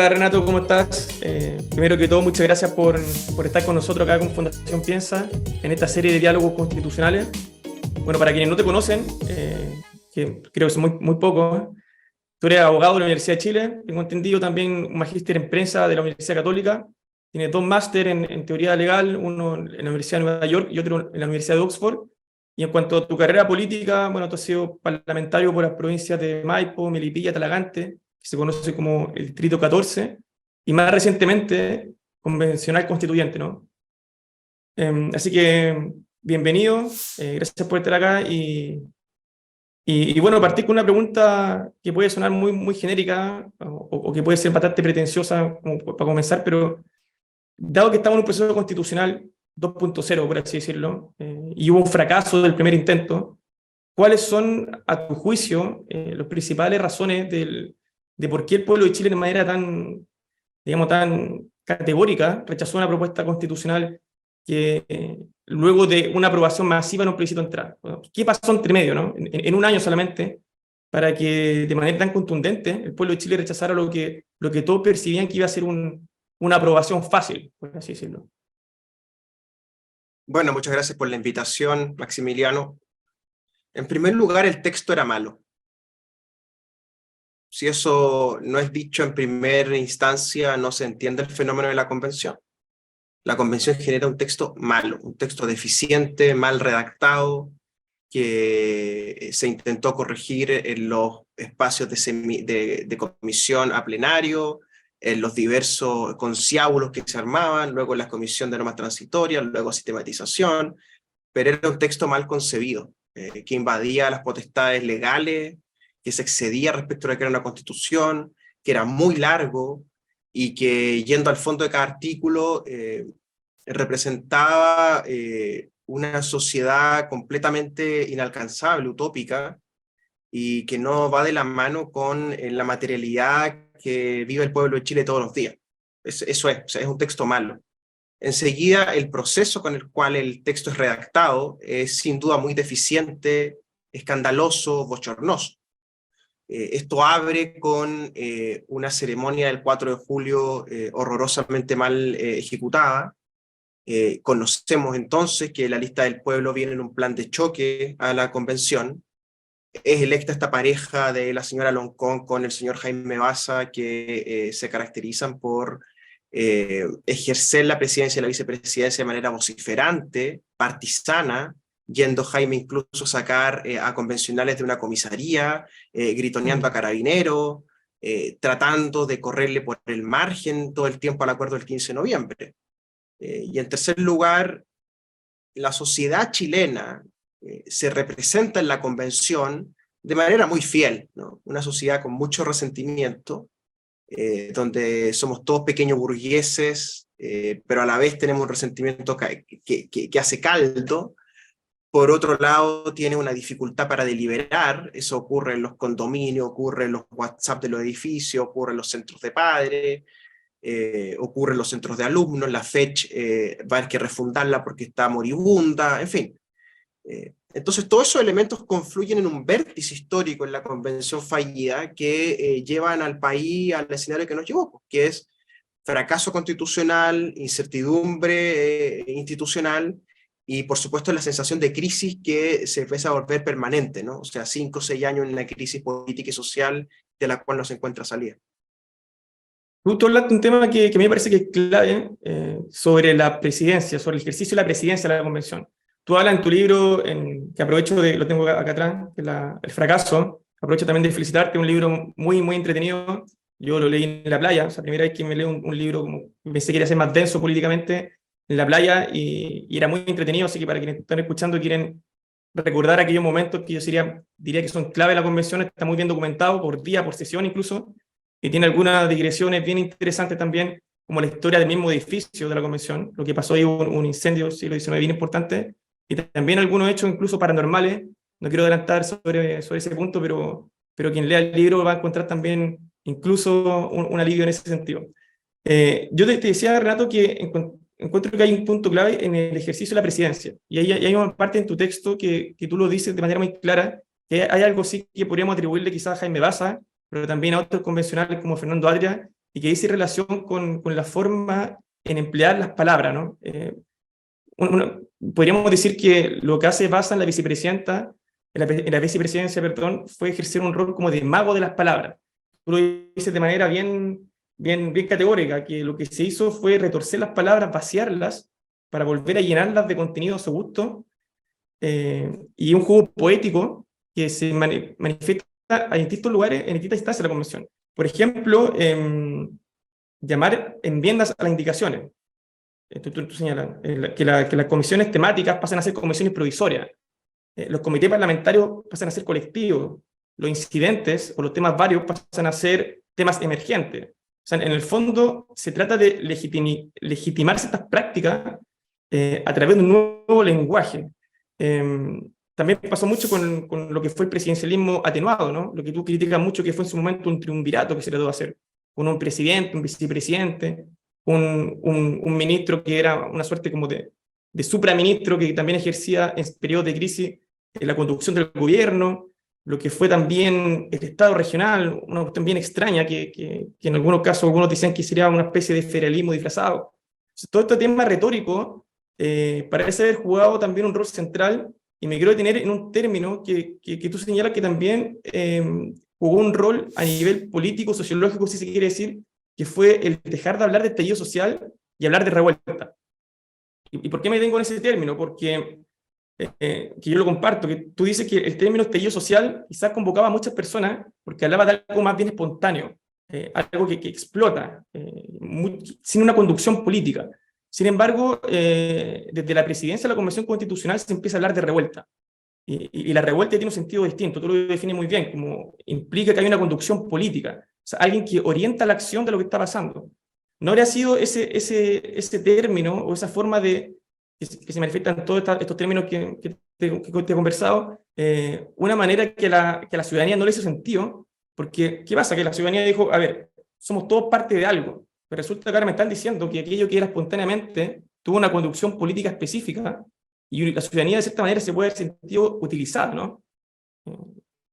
Hola Renato, ¿cómo estás? Primero que todo, muchas gracias por estar con nosotros acá con Fundación Piensa en esta serie de diálogos constitucionales. Bueno, para quienes no te conocen, que creo que son muy pocos, tú eres abogado de la Universidad de Chile, tengo entendido también un magíster en prensa de la Universidad Católica, tienes dos máster en teoría legal, uno en la Universidad de Nueva York y otro en la Universidad de Oxford. Y en cuanto a tu carrera política, bueno, tú has sido parlamentario por las provincias de Maipo, Melipilla, Talagante, que se conoce como el Distrito 14, y más recientemente, convencional constituyente, ¿no? Así que, bienvenido, gracias por estar acá, y bueno, partir con una pregunta que puede sonar muy genérica, o que puede ser bastante pretenciosa como para comenzar, pero dado que estamos en un proceso constitucional 2.0, por así decirlo, y hubo un fracaso del primer intento, ¿cuáles son, a tu juicio, las principales razones de por qué el pueblo de Chile de manera tan, digamos, tan categórica rechazó una propuesta constitucional que luego de una aprobación masiva en un plebiscito entrar? Bueno, ¿qué pasó entre medio, no? En un año solamente, para que de manera tan contundente el pueblo de Chile rechazara lo que todos percibían que iba a ser una aprobación fácil, por así decirlo? Bueno, muchas gracias por la invitación, Maximiliano. En primer lugar, el texto era malo. Si eso no es dicho en primera instancia, no se entiende el fenómeno de la convención. La convención genera un texto malo, un texto deficiente, mal redactado, que se intentó corregir en los espacios de comisión a plenario, en los diversos conciábulos que se armaban, luego en la comisión de normas transitorias, luego sistematización, pero era un texto mal concebido, que invadía las potestades legales, que se excedía respecto a lo que era una constitución, que era muy largo y que, yendo al fondo de cada artículo, representaba una sociedad completamente inalcanzable, utópica, y que no va de la mano con la materialidad que vive el pueblo de Chile todos los días. Eso es, o sea, es un texto malo. Enseguida, el proceso con el cual el texto es redactado es sin duda muy deficiente, escandaloso, bochornoso. Esto abre con una ceremonia del 4 de julio horrorosamente mal ejecutada. Conocemos entonces que la lista del pueblo viene en un plan de choque a la convención. Es electa esta pareja de la señora Loncón con el señor Jaime Baza, que se caracterizan por ejercer la presidencia y la vicepresidencia de manera vociferante, partisana, yendo Jaime incluso a sacar a convencionales de una comisaría, gritoneando a carabineros, tratando de correrle por el margen todo el tiempo al acuerdo del 15 de noviembre. Y en tercer lugar, la sociedad chilena se representa en la convención de manera muy fiel, ¿no? Una sociedad con mucho resentimiento, donde somos todos pequeños burgueses, pero a la vez tenemos un resentimiento que hace caldo. Por otro lado, tiene una dificultad para deliberar. Eso ocurre en los condominios, ocurre en los WhatsApp de los edificios, ocurre en los centros de padres, ocurre en los centros de alumnos. La FECH va a haber que refundarla porque está moribunda, en fin. Entonces todos esos elementos confluyen en un vértice histórico en la convención fallida que llevan al país al escenario que nos llevó, que es fracaso constitucional, incertidumbre institucional y por supuesto la sensación de crisis que se empieza a volver permanente, ¿no? O sea, 5 o 6 años en una crisis política y social de la cual no se encuentra salida. Tú hablaste de un tema que a mí me parece que es clave, sobre la presidencia, sobre el ejercicio de la presidencia de la convención. Tú hablas en tu libro, que aprovecho lo tengo acá atrás, que es El fracaso. Aprovecho también de felicitarte, un libro muy entretenido. Yo lo leí en la playa, o sea, primera vez que me leo un libro, como pensé que iba a ser más denso políticamente, en la playa, y era muy entretenido, así que para quienes están escuchando y quieren recordar aquellos momentos que yo diría que son clave de la convención, está muy bien documentado, por día, por sesión incluso, y tiene algunas digresiones bien interesantes también, como la historia del mismo edificio de la convención, lo que pasó ahí, un incendio del siglo XIX bien importante, y también algunos hechos incluso paranormales. No quiero adelantar sobre ese punto, pero quien lea el libro va a encontrar también incluso un alivio en ese sentido. Yo te decía, Renato, que encuentro que hay un punto clave en el ejercicio de la presidencia, y hay una parte en tu texto que tú lo dices de manera muy clara, que hay algo sí que podríamos atribuirle quizás a Jaime Baza, pero también a otros convencionales como Fernando Adria, y que dice relación con la forma en emplear las palabras, ¿no? Podríamos decir que lo que hace Baza en la vicepresidenta, en la vicepresidencia, perdón, fue ejercer un rol como de mago de las palabras. Tú lo dices de manera bien categórica, que lo que se hizo fue retorcer las palabras, vaciarlas, para volver a llenarlas de contenido a su gusto, y un juego poético que se manifiesta en distintos lugares, en distintas instancias de la convención. Por ejemplo, llamar enmiendas a las indicaciones. Tú señalas que las comisiones temáticas pasan a ser comisiones provisorias. Los comités parlamentarios pasan a ser colectivos. Los incidentes o los temas varios pasan a ser temas emergentes. O sea, en el fondo se trata de legitimar ciertas prácticas a través de un nuevo lenguaje. También pasó mucho con lo que fue el presidencialismo atenuado, ¿no? Lo que tú criticas mucho, que fue en su momento un triunvirato que se trató de hacer, con un presidente, un vicepresidente, un ministro que era una suerte como de supraministro que también ejercía en periodos de crisis la conducción del gobierno, lo que fue también el Estado regional, una cuestión bien extraña que en algunos casos algunos decían que sería una especie de federalismo disfrazado. Entonces, todo este tema retórico parece haber jugado también un rol central, y me quiero detener en un término que tú señalas que también jugó un rol a nivel político, sociológico, si se quiere decir, que fue el dejar de hablar de estallido social y hablar de revuelta. ¿Y por qué me detengo en ese término? Porque que yo lo comparto, que tú dices que el término estallido social quizás convocaba a muchas personas porque hablaba de algo más bien espontáneo, algo que explota, sin una conducción política. Sin embargo, desde la presidencia de la Convención Constitucional se empieza a hablar de revuelta. Y la revuelta tiene un sentido distinto, tú lo defines muy bien, como implica que hay una conducción política, o sea, alguien que orienta la acción de lo que está pasando. ¿No habría sido ese término o esa forma que se manifiesta en todos estos términos que te he conversado, una manera que la ciudadanía no le hizo sentido? Porque, ¿qué pasa? Que la ciudadanía dijo, a ver, somos todos parte de algo, pero resulta que ahora me están diciendo que aquello que era espontáneamente tuvo una conducción política específica, y la ciudadanía de cierta manera se puede haber sentido utilizada, ¿no?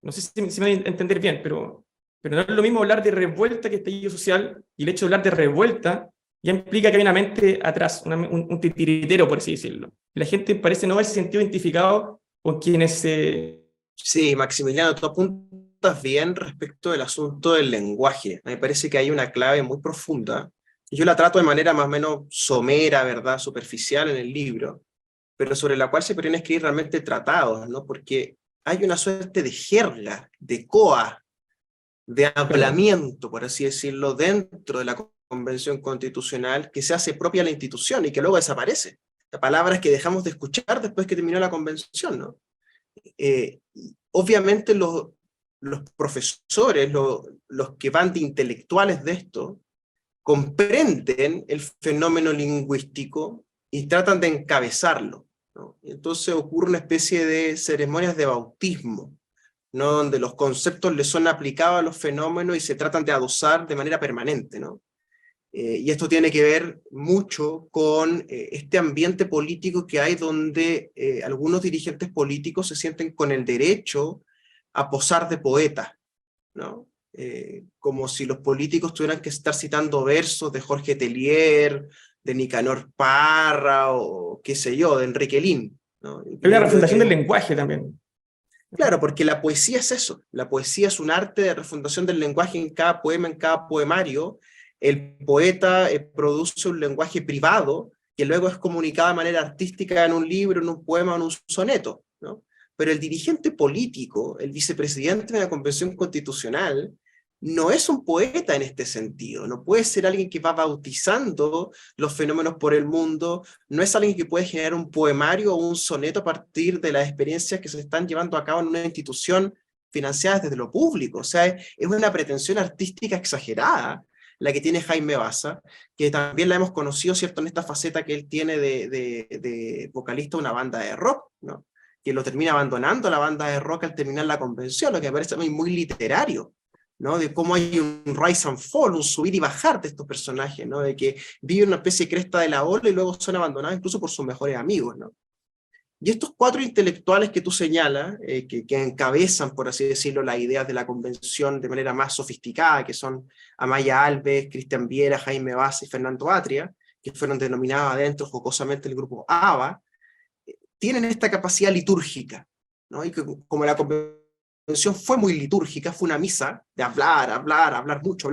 No sé si me voy a entender bien, pero no es lo mismo hablar de revuelta que estallido social, y el hecho de hablar de revuelta ya implica que hay una mente atrás, un titiritero, por así decirlo. Y la gente parece no haberse sentido identificado con quienes Sí, Maximiliano, tú apuntas bien respecto del asunto del lenguaje. Me parece que hay una clave muy profunda. Yo la trato de manera más o menos somera, ¿verdad? Superficial en el libro, pero sobre la cual se podrían escribir realmente tratados, ¿no? Porque hay una suerte de jerga, de coa, de hablamiento, por así decirlo, dentro de la Convención Constitucional que se hace propia a la institución y que luego desaparece. Palabras que dejamos de escuchar después que terminó la convención, ¿no? Obviamente los profesores, los que van de intelectuales de esto, comprenden el fenómeno lingüístico y tratan de encabezarlo, ¿no? Entonces ocurre una especie de ceremonias de bautismo, ¿no? Donde los conceptos le son aplicados a los fenómenos y se tratan de adosar de manera permanente, ¿no? Y esto tiene que ver mucho con este ambiente político que hay donde algunos dirigentes políticos se sienten con el derecho a posar de poeta, ¿no? Como si los políticos tuvieran que estar citando versos de Jorge Tellier, de Nicanor Parra, o qué sé yo, de Enrique Lin, ¿no? hay una refundación del lenguaje también. Claro, porque la poesía es eso. La poesía es un arte de refundación del lenguaje en cada poema, en cada poemario. El poeta produce un lenguaje privado que luego es comunicado de manera artística en un libro, en un poema o en un soneto, ¿no? Pero el dirigente político, el vicepresidente de la Convención Constitucional, no es un poeta en este sentido, no puede ser alguien que va bautizando los fenómenos por el mundo, no es alguien que puede generar un poemario o un soneto a partir de las experiencias que se están llevando a cabo en una institución financiada desde lo público. O sea, es una pretensión artística exagerada la que tiene Jaime Baza, que también la hemos conocido, ¿cierto?, en esta faceta que él tiene de vocalista de una banda de rock, ¿no? Que lo termina abandonando la banda de rock al terminar la convención, lo que me parece muy literario, ¿no? De cómo hay un rise and fall, un subir y bajar de estos personajes, ¿no? De que viven una especie de cresta de la ola y luego son abandonados incluso por sus mejores amigos, ¿no? Y estos cuatro intelectuales que tú señalas, que encabezan, por así decirlo, las ideas de la convención de manera más sofisticada, que son Amaya Alves, Cristian Viera, Jaime Baza y Fernando Atria, que fueron denominados adentro jocosamente el grupo ABA, tienen esta capacidad litúrgica, ¿no? Y que como la convención fue muy litúrgica, fue una misa de hablar mucho,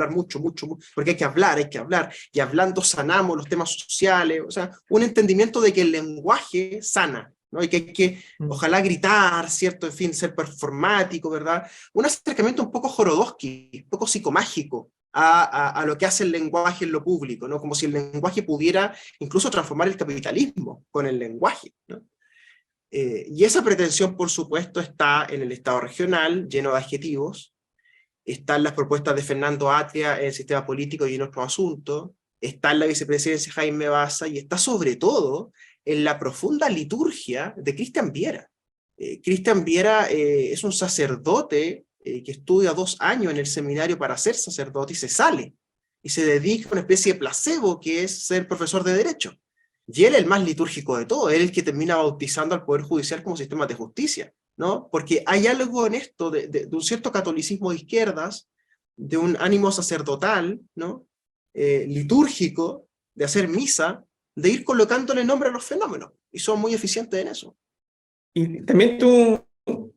porque hay que hablar, y hablando sanamos los temas sociales, o sea, un entendimiento de que el lenguaje sana, ¿no? Y que hay que, ojalá, gritar, ¿cierto? En fin, ser performático, ¿verdad? Un acercamiento un poco Jorodowski, un poco psicomágico a lo que hace el lenguaje en lo público, ¿no? Como si el lenguaje pudiera incluso transformar el capitalismo con el lenguaje, ¿no? Y esa pretensión, por supuesto, está en el Estado regional, lleno de adjetivos, están las propuestas de Fernando Atria en el sistema político y en otros asuntos, está en la vicepresidencia Jaime Baza, y está sobre todo en la profunda liturgia de Cristian Viera. Cristian Viera es un sacerdote que estudia 2 años en el seminario para ser sacerdote y se sale, y se dedica a una especie de placebo que es ser profesor de Derecho. Y él es el más litúrgico de todo, él es el que termina bautizando al Poder Judicial como sistema de justicia, ¿no? Porque hay algo en esto de un cierto catolicismo de izquierdas, de un ánimo sacerdotal, ¿no? Litúrgico, de hacer misa, de ir colocándole nombre a los fenómenos, y son muy eficientes en eso. Y también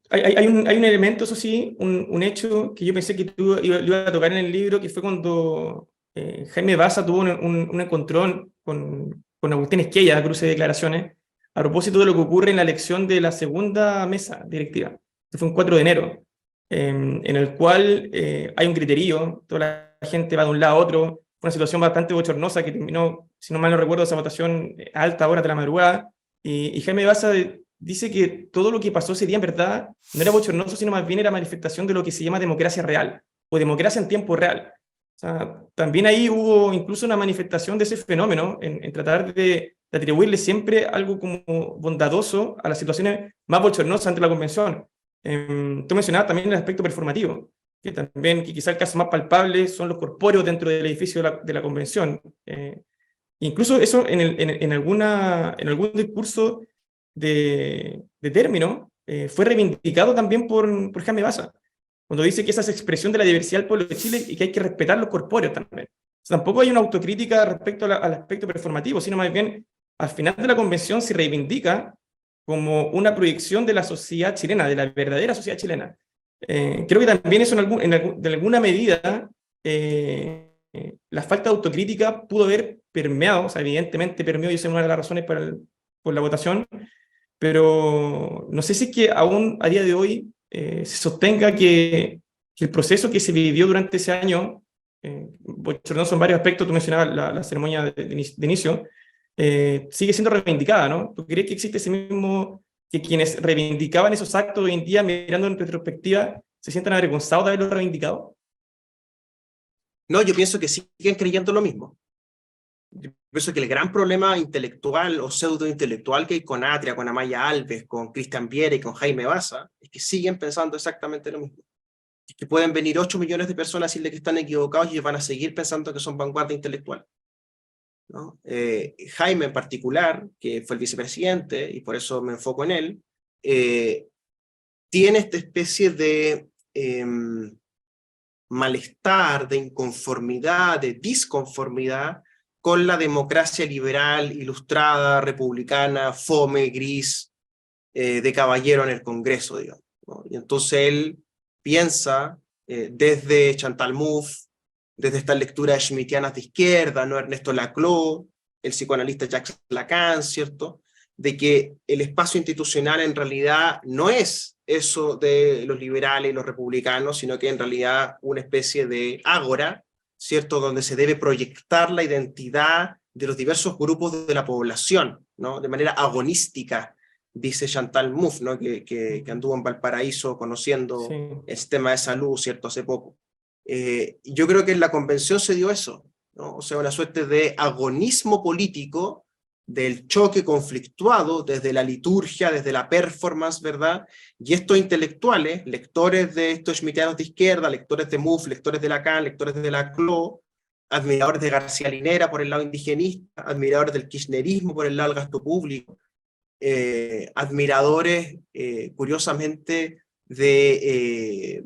hay un elemento, eso sí, un hecho que yo pensé que tú lo ibas a tocar en el libro, que fue cuando Jaime Baza tuvo un encontrón con Agustín Esquella, cruce de declaraciones, a propósito de lo que ocurre en la elección de la segunda mesa directiva. Este fue un 4 de enero, en el cual hay un griterío, toda la gente va de un lado a otro, fue una situación bastante bochornosa que terminó, si no mal no recuerdo, esa votación a alta hora de la madrugada, y Jaime Baza dice que todo lo que pasó ese día en verdad no era bochornoso, sino más bien era manifestación de lo que se llama democracia real, o democracia en tiempo real. O sea, también ahí hubo incluso una manifestación de ese fenómeno, en tratar de atribuirle siempre algo como bondadoso a las situaciones más bochornosas ante la convención. Tú mencionabas también el aspecto performativo, que también que quizá el caso más palpable son los corpóreos dentro del edificio de la convención. Incluso eso en algún discurso de término fue reivindicado también por Jaime Baza, cuando dice que esa es expresión de la diversidad del pueblo de Chile y que hay que respetar los corpóreos también. O sea, tampoco hay una autocrítica respecto al aspecto performativo, sino más bien al final de la convención se reivindica como una proyección de la sociedad chilena, de la verdadera sociedad chilena. Creo que también eso de alguna medida la falta de autocrítica pudo haber permeado, o sea, evidentemente permeó, y esa es una de las razones por la votación, pero no sé si es que aún a día de hoy se sostenga que el proceso que se vivió durante ese año, bochornoso en varios aspectos, tú mencionabas la ceremonia de inicio, sigue siendo reivindicada, ¿no? ¿Tú crees que existe ese mismo, que quienes reivindicaban esos actos hoy en día, mirando en retrospectiva, se sientan avergonzados de haberlos reivindicado? No, yo pienso que siguen creyendo lo mismo. Yo pienso que el gran problema intelectual o pseudo-intelectual que hay con Atria, con Amaya Alves, con Cristian Viera y con Jaime Baza, es que siguen pensando exactamente lo mismo. Es que pueden venir 8 millones de personas y decirle que están equivocados y ellos van a seguir pensando que son vanguardia intelectual, ¿no? Jaime en particular, que fue el vicepresidente, y por eso me enfoco en él, tiene esta especie de malestar, de inconformidad, de disconformidad con la democracia liberal, ilustrada, republicana, fome, gris, de caballero en el Congreso, digamos, ¿no? Y entonces él piensa desde Chantal Mouffe, desde estas lecturas schmittianas de izquierda, ¿no? Ernesto Laclau, el psicoanalista Jacques Lacan, ¿cierto?, de que el espacio institucional en realidad no es eso de los liberales y los republicanos, sino que en realidad una especie de ágora, ¿cierto?, donde se debe proyectar la identidad de los diversos grupos de la población, ¿no?, de manera agonística, dice Chantal Mouffe, ¿no?, que anduvo en Valparaíso conociendo el sistema de salud, ¿cierto?, hace poco. Yo creo que en la convención se dio eso, ¿no? O sea, una suerte de agonismo político, del choque conflictuado desde la liturgia, desde la performance, ¿verdad? Y estos intelectuales, lectores de estos schmittianos de izquierda, lectores de Mouffe, lectores de Lacan, lectores de Laclau, admiradores de García Linera por el lado indigenista, admiradores del kirchnerismo por el lado del gasto público, admiradores, curiosamente, de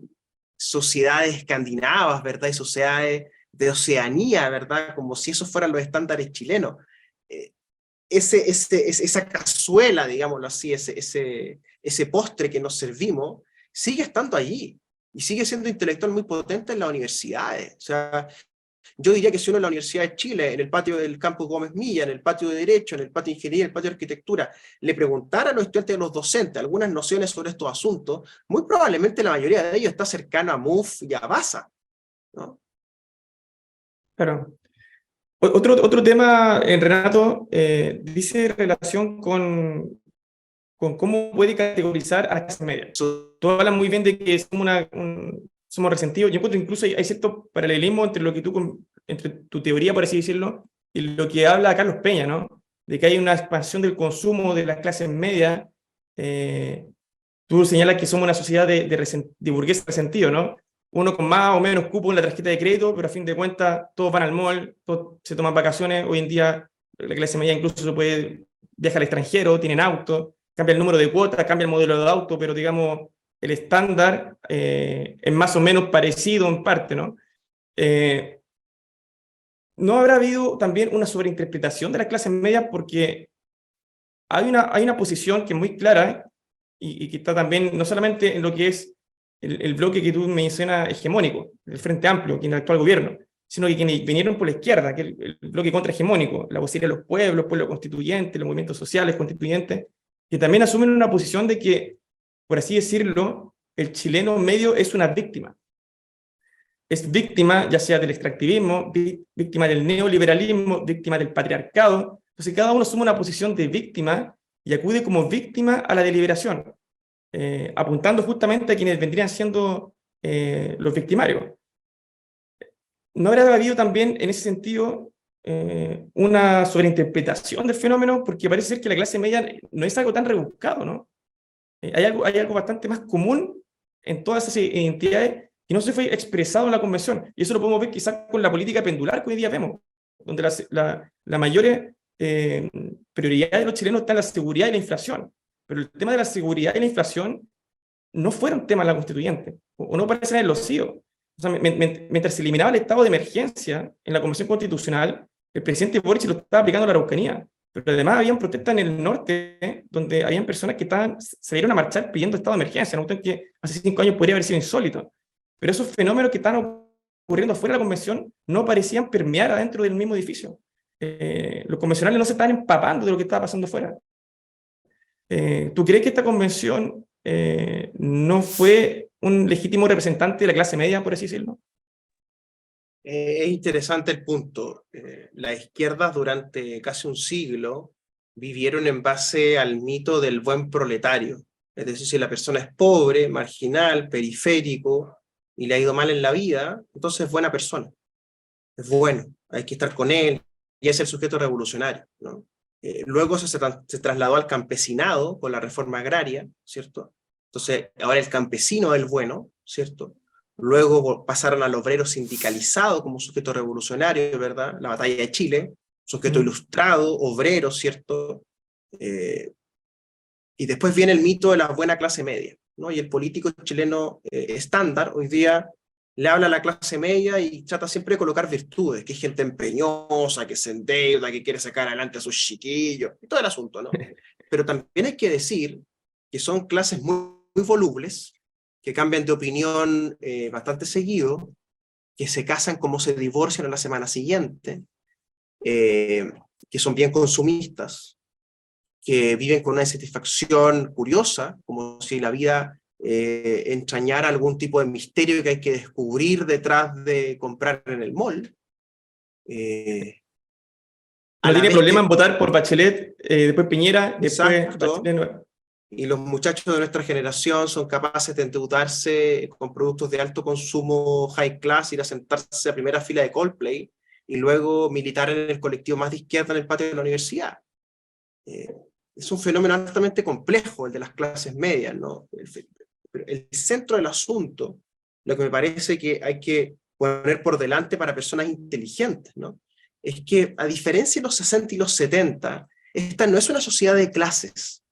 sociedades escandinavas, ¿verdad? Y sociedades de Oceanía, ¿verdad? Como si esos fueran los estándares chilenos. Eh, esa cazuela, digámoslo así, ese postre que nos servimos, sigue estando allí y sigue siendo intelectual muy potente en las universidades. O sea, yo diría que si uno en la Universidad de Chile, en el patio del Campus Gómez Milla, en el patio de Derecho, en el patio de Ingeniería, en el patio de Arquitectura, le preguntara a los estudiantes y a los docentes algunas nociones sobre estos asuntos, muy probablemente la mayoría de ellos está cercana a MUF y a BASA, ¿no? Claro. Otro tema, Renato, dice relación con cómo puede categorizar a la clase media. Tú hablas muy bien de que somos resentidos. Yo encuentro incluso hay cierto paralelismo entre entre tu teoría, por así decirlo, y lo que habla Carlos Peña, ¿no? De que hay una expansión del consumo de las clases medias. Tú señalas que somos una sociedad de burgueses resentidos, ¿no? Uno con más o menos cupo en la tarjeta de crédito, pero a fin de cuentas todos van al mall, todos se toman vacaciones. Hoy en día la clase media incluso se puede viajar al extranjero, tienen auto, cambia el número de cuotas, cambia el modelo de auto, pero digamos el estándar es más o menos parecido en parte, ¿no? ¿No habrá habido también una sobreinterpretación de las clases medias? Porque hay una posición que es muy clara y que está también no solamente en lo que es el bloque que tú mencionas hegemónico, el Frente Amplio, que es el actual gobierno, sino que quienes vinieron por la izquierda, que es el bloque contrahegemónico, la vocería de los pueblos, pueblos constituyentes, los movimientos sociales constituyentes, que también asumen una posición de que, por así decirlo, el chileno medio es una víctima. Es víctima ya sea del extractivismo, víctima del neoliberalismo, víctima del patriarcado. Entonces cada uno asume una posición de víctima y acude como víctima a la deliberación, apuntando justamente a quienes vendrían siendo los victimarios. ¿No habrá habido también en ese sentido una sobreinterpretación del fenómeno? Porque parece ser que la clase media no es algo tan rebuscado, ¿no? Hay algo bastante más común en todas esas identidades que no se fue expresado en la convención. Y eso lo podemos ver quizás con la política pendular que hoy día vemos, donde la mayor prioridad de los chilenos está en la seguridad y la inflación. Pero el tema de la seguridad y la inflación no fueron temas de la constituyente, o no parecen haberlo sido. O sea, mientras se eliminaba el estado de emergencia en la Convención Constitucional, el presidente Boric lo estaba aplicando a la Araucanía. Pero además habían protestas en el norte, donde habían personas que salieron a marchar pidiendo estado de emergencia, ¿no? Que hace 5 años podría haber sido insólito. Pero esos fenómenos que están ocurriendo fuera de la convención no parecían permear adentro del mismo edificio. Los convencionales no se estaban empapando de lo que estaba pasando fuera. ¿Tú crees que esta convención no fue un legítimo representante de la clase media, por así decirlo? Es interesante el punto. Las izquierdas durante casi un siglo vivieron en base al mito del buen proletario. Es decir, si la persona es pobre, marginal, periférico y le ha ido mal en la vida, entonces es buena persona. Es bueno, hay que estar con él y es el sujeto revolucionario, ¿no? Luego se trasladó al campesinado con la reforma agraria, ¿cierto? Entonces ahora el campesino es el bueno, ¿cierto? Luego pasaron al obrero sindicalizado como sujeto revolucionario, ¿verdad? La batalla de Chile, sujeto ilustrado, obrero, ¿cierto? Y después viene el mito de la buena clase media, ¿no? Y el político chileno estándar hoy día le habla a la clase media y trata siempre de colocar virtudes, que es gente empeñosa, que se endeuda, que quiere sacar adelante a sus chiquillos, y todo el asunto, ¿no? Pero también hay que decir que son clases muy volubles, que cambian de opinión bastante seguido, que se casan como se divorcian a la semana siguiente, que son bien consumistas, que viven con una insatisfacción curiosa, como si la vida entrañara algún tipo de misterio que hay que descubrir detrás de comprar en el mall. No tiene problema en votar por Bachelet, después Piñera, después exacto. Bachelet. Y los muchachos de nuestra generación son capaces de endeudarse con productos de alto consumo high class, ir a sentarse a primera fila de Coldplay y luego militar en el colectivo más de izquierda en el patio de la universidad. Es un fenómeno altamente complejo el de las clases medias, ¿no? El centro del asunto, lo que me parece que hay que poner por delante para personas inteligentes, ¿no? Es que a diferencia de los 60 y los 70, esta no es una sociedad de clases,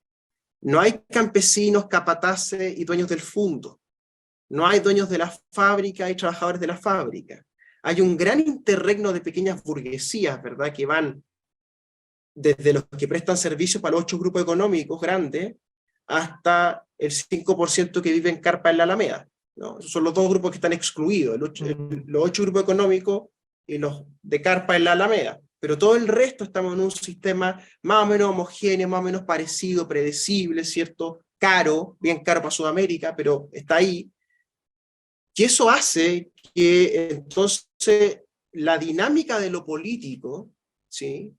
No hay campesinos, capataces y dueños del fondo. No hay dueños de la fábrica y trabajadores de la fábrica. Hay un gran interregno de pequeñas burguesías, ¿verdad?, que van desde los que prestan servicios para los 8 grupos económicos grandes hasta el 5% que vive en carpa en la Alameda, ¿no? Esos son los 2 grupos que están excluidos, los 8 grupos económicos y los de carpa en la Alameda. Pero todo el resto estamos en un sistema más o menos homogéneo, más o menos parecido, predecible, ¿cierto? Caro, bien caro para Sudamérica, pero está ahí. Y eso hace que entonces la dinámica de lo político, ¿sí?,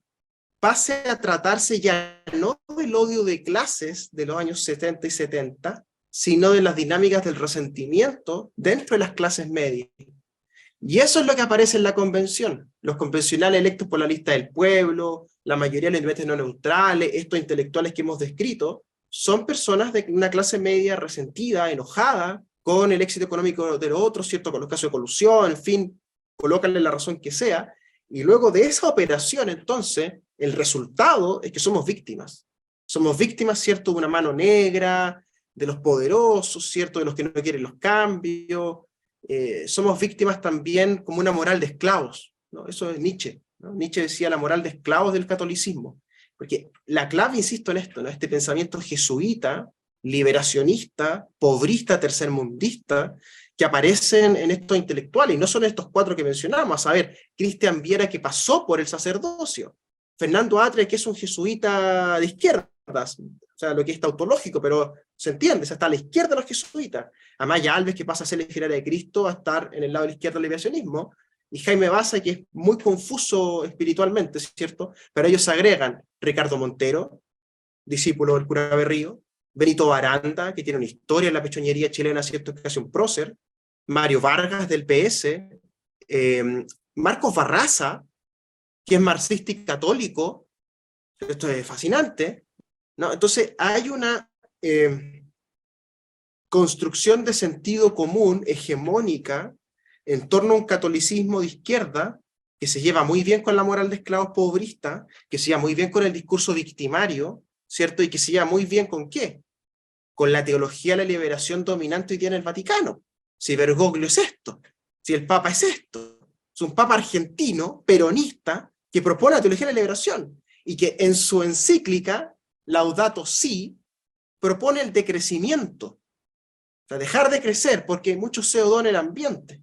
pase a tratarse ya no del odio de clases de los años 70 y 70, sino de las dinámicas del resentimiento dentro de las clases medias. Y eso es lo que aparece en la convención. Los convencionales electos por la lista del pueblo, la mayoría de los independientes no neutrales, estos intelectuales que hemos descrito, son personas de una clase media resentida, enojada, con el éxito económico de los otros, ¿cierto?, con los casos de colusión, en fin, colócanle la razón que sea, y luego de esa operación, entonces, el resultado es que somos víctimas. Somos víctimas, ¿cierto?, de una mano negra, de los poderosos, ¿cierto?, de los que no quieren los cambios. Somos víctimas también como una moral de esclavos, ¿no? Eso es Nietzsche, ¿no? Nietzsche decía la moral de esclavos del catolicismo. Porque la clave, insisto en esto, ¿no?, este pensamiento jesuita, liberacionista, pobrista, tercermundista, que aparecen en estos intelectuales, y no son estos 4 que mencionamos, a saber, Cristian Viera, que pasó por el sacerdocio, Fernando Atria, que es un jesuita de izquierdas, o sea, lo que es tautológico, pero se entiende, está a la izquierda de los jesuitas. Amaya Alves, que pasa a ser legionaria de Cristo, a estar en el lado de la izquierda del liberacionismo, y Jaime Baza, que es muy confuso espiritualmente, ¿cierto? Pero ellos agregan Ricardo Montero, discípulo del cura Berrío, Benito Baranda, que tiene una historia en la pechoñería chilena, ¿cierto?, que hace un prócer, Mario Vargas del PS, Marcos Barraza, que es marxista y católico. Esto es fascinante, ¿no? Entonces hay una construcción de sentido común hegemónica en torno a un catolicismo de izquierda que se lleva muy bien con la moral de esclavos pobrista, que se lleva muy bien con el discurso victimario, ¿cierto? Y que se lleva muy bien ¿con qué? Con la teología de la liberación dominante hoy día en el Vaticano. Si Bergoglio es esto, si el Papa es esto, es un Papa argentino, peronista, que propone la teología de la liberación, y que en su encíclica, Laudato Si, propone el decrecimiento, o sea, dejar de crecer, porque hay mucho CO2 en el ambiente,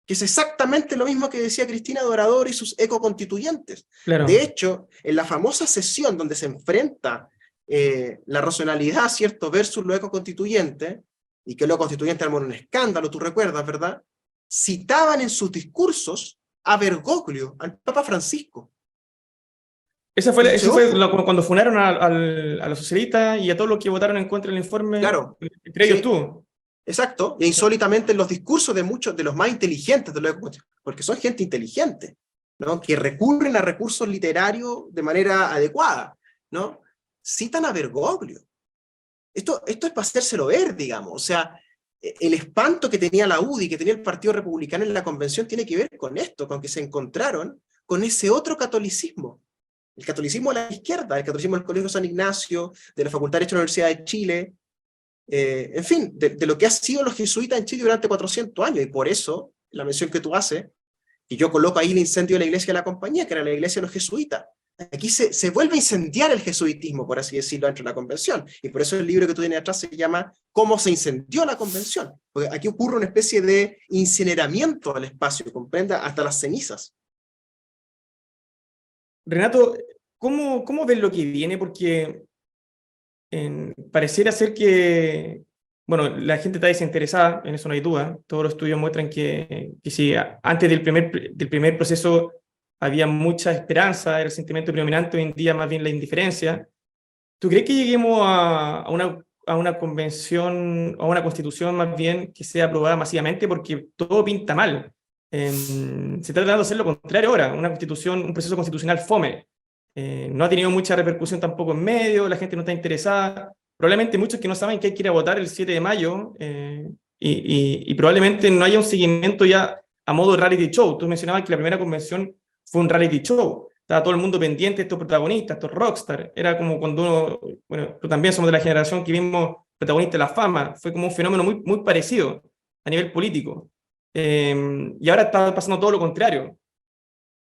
que es exactamente lo mismo que decía Cristina Dorador y sus ecoconstituyentes. Claro. De hecho, en la famosa sesión donde se enfrenta la racionalidad, ¿cierto?, versus lo ecoconstituyente, y que lo constituyente armó un escándalo, tú recuerdas, ¿verdad?, citaban en sus discursos a Bergoglio, al Papa Francisco. Eso fue cuando funaron a los socialistas y a todos los que votaron en contra del informe, claro, entre ellos sí, tú. Exacto, e insólitamente en los discursos de muchos de los más inteligentes, de los, porque son gente inteligente, ¿no?, que recurren a recursos literarios de manera adecuada, ¿no?, citan a Bergoglio. Esto es para hacérselo ver, digamos. O sea, el espanto que tenía la UDI, que tenía el Partido Republicano en la convención, tiene que ver con esto, con que se encontraron con ese otro catolicismo. El catolicismo de la izquierda, el catolicismo del Colegio San Ignacio, de la Facultad de Derecho de la Universidad de Chile, en fin, de lo que han sido los jesuitas en Chile durante 400 años, y por eso, la mención que tú haces, y yo coloco ahí el incendio de la iglesia de la compañía, que era la iglesia de los jesuitas. Aquí se vuelve a incendiar el jesuitismo, por así decirlo, dentro de la convención, y por eso el libro que tú tienes atrás se llama ¿Cómo se incendió la convención? Porque aquí ocurre una especie de incineramiento del espacio, comprenda, hasta las cenizas. Renato, ¿cómo ves lo que viene? Porque pareciera ser que, bueno, la gente está desinteresada, en eso no hay duda. Todos los estudios muestran que si antes del primer proceso había mucha esperanza, era el sentimiento predominante, hoy en día más bien la indiferencia. ¿Tú crees que lleguemos a una convención, a una constitución más bien que sea aprobada masivamente? Porque todo pinta mal. Se está tratando de hacer lo contrario ahora, una constitución, un proceso constitucional fome. No ha tenido mucha repercusión tampoco en medio, la gente no está interesada. Probablemente muchos que no saben que hay que ir a votar el 7 de mayo y probablemente no haya un seguimiento ya a modo reality show. Tú mencionabas que la primera convención fue un reality show. estaba todo el mundo pendiente de estos protagonistas, estos rockstar. Era como cuando uno, bueno, tú también somos de la generación que vimos protagonistas de la fama, fue como un fenómeno muy, muy parecido a nivel político. Y ahora está pasando todo lo contrario.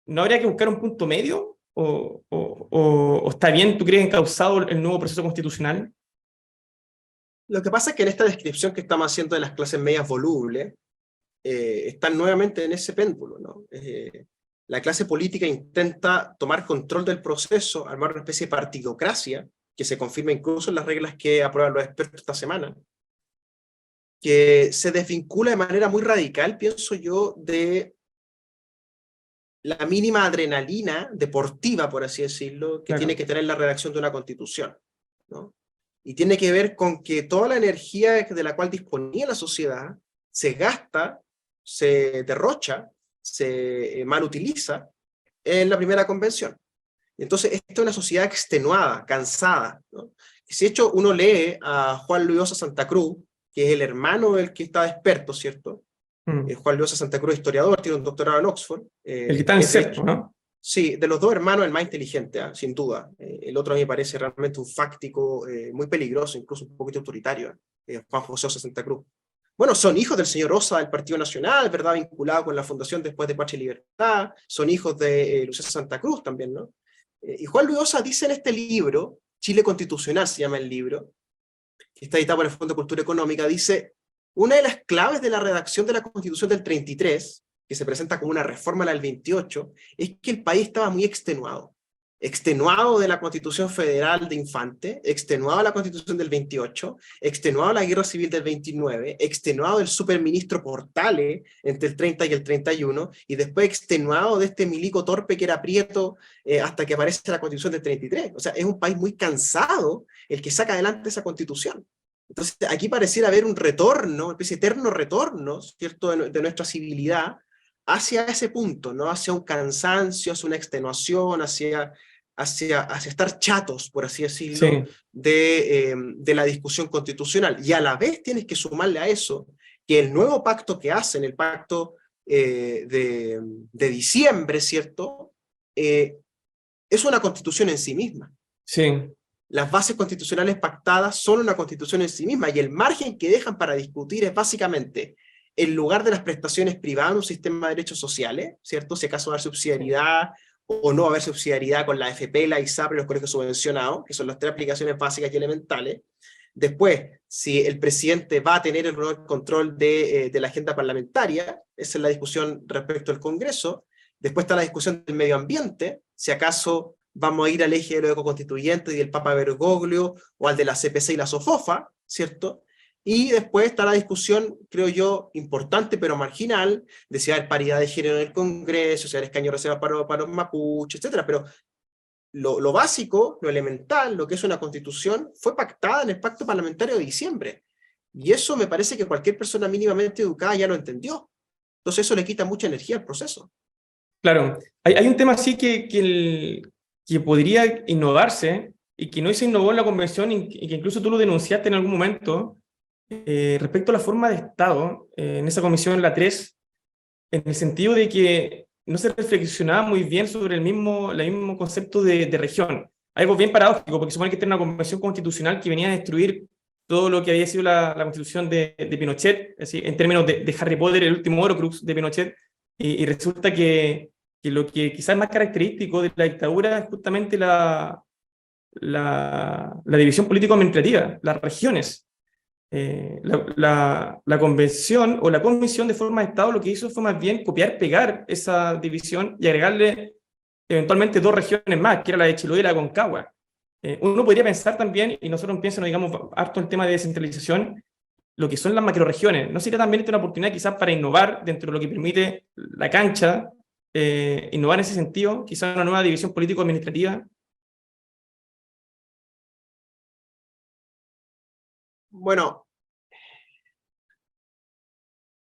¿No habría que buscar un punto medio? ¿O está bien, tú crees, encauzado el nuevo proceso constitucional? Lo que pasa es que en esta descripción que estamos haciendo de las clases medias volubles, están nuevamente en ese péndulo, ¿no? La clase política intenta tomar control del proceso, armar una especie de partidocracia, que se confirma incluso en las reglas que aprueban los expertos esta semana, que se desvincula de manera muy radical, pienso yo, de la mínima adrenalina deportiva, por así decirlo, que tiene Claro. que tener la redacción de una constitución, ¿no? Y tiene que ver con que toda la energía de la cual disponía la sociedad se gasta, se derrocha, se mal utiliza en la primera convención. Entonces, esta es una sociedad extenuada, cansada, ¿no? Si de hecho uno lee a Juan Luis Ossa Santa Cruz, que es el hermano del que está experto, ¿cierto? Juan Luis Ossa Santa Cruz, historiador, tiene un doctorado en Oxford. El que está en Es de CEP, hecho, ¿no? sí, de los dos hermanos, el más inteligente, sin duda. El otro a mí me parece realmente un fáctico muy peligroso, incluso un poquito autoritario, Juan José Ossa Santa Cruz. Bueno, son hijos del señor Ossa del Partido Nacional, ¿verdad? Vinculado con la fundación después de Patria y Libertad. Son hijos de Lucía Santa Cruz también, ¿no? Y Juan Luis Ossa dice en este libro, Chile Constitucional se llama el libro, que está editado por el Fondo de Cultura Económica, dice, una de las claves de la redacción de la Constitución del 33, que se presenta como una reforma a la del 28, es que el país estaba muy extenuado. Extenuado de la Constitución Federal de Infante, extenuado de la Constitución del 28, extenuado de la Guerra Civil del 29, extenuado del superministro Portales entre el 30 y el 31, y después extenuado de este milico torpe que era Prieto hasta que aparece la Constitución del 33. O sea, es un país muy cansado el que saca adelante esa Constitución. Entonces, aquí pareciera haber un retorno, una especie de eterno retorno, ¿cierto?, de nuestra civilidad hacia ese punto, ¿no? Hacia un cansancio, hacia una extenuación, hacia estar chatos, por así decirlo, Sí, de la discusión constitucional. Y a la vez tienes que sumarle a eso que el nuevo pacto que hacen, el pacto de diciembre, ¿cierto?, es una constitución en sí misma. sí. Las bases constitucionales pactadas son una constitución en sí misma y el margen que dejan para discutir es básicamente en lugar de las prestaciones privadas un sistema de derechos sociales, ¿cierto? Si acaso va a haber subsidiariedad o no va a haber subsidiariedad con la AFP, la ISAPRE y los colegios subvencionados, que son las tres aplicaciones básicas y elementales. Después, si el presidente va a tener el control de la agenda parlamentaria, esa es la discusión respecto al Congreso. Después está la discusión del medio ambiente, si acaso vamos a ir al eje de los ecoconstituyentes y del Papa Bergoglio, o al de la CPC y la SOFOFA, ¿cierto? Y después está la discusión, creo yo, importante pero marginal, de si va a haber paridad de género en el Congreso, si va a haber escaños reservados para los mapuches, etc. Pero lo básico, lo elemental, lo que es una constitución, fue pactada en el pacto parlamentario de diciembre. Y eso me parece que cualquier persona mínimamente educada ya lo entendió. Entonces eso le quita mucha energía al proceso. Claro. Hay un tema así que podría innovarse y que no se innovó en la convención y que incluso tú lo denunciaste en algún momento respecto a la forma de Estado en esa comisión, la 3, en el sentido de que no se reflexionaba muy bien sobre el mismo concepto de región. Algo bien paradójico, porque supone que esta era una convención constitucional que venía a destruir todo lo que había sido la constitución de Pinochet, así, en términos de Harry Potter, el último Horcrux de Pinochet, y resulta que lo que quizás es más característico de la dictadura es justamente la división político-administrativa, las regiones. La convención o la comisión de forma de Estado lo que hizo fue más bien copiar, pegar esa división y agregarle eventualmente dos regiones más, que era la de Chiloé y la de Concagua. Uno podría pensar también, y nosotros piensan, digamos, harto el tema de descentralización, lo que son las macroregiones. ¿No sería también esta una oportunidad quizás para innovar dentro de lo que permite la cancha, innovar en ese sentido, quizás una nueva división político-administrativa? Bueno,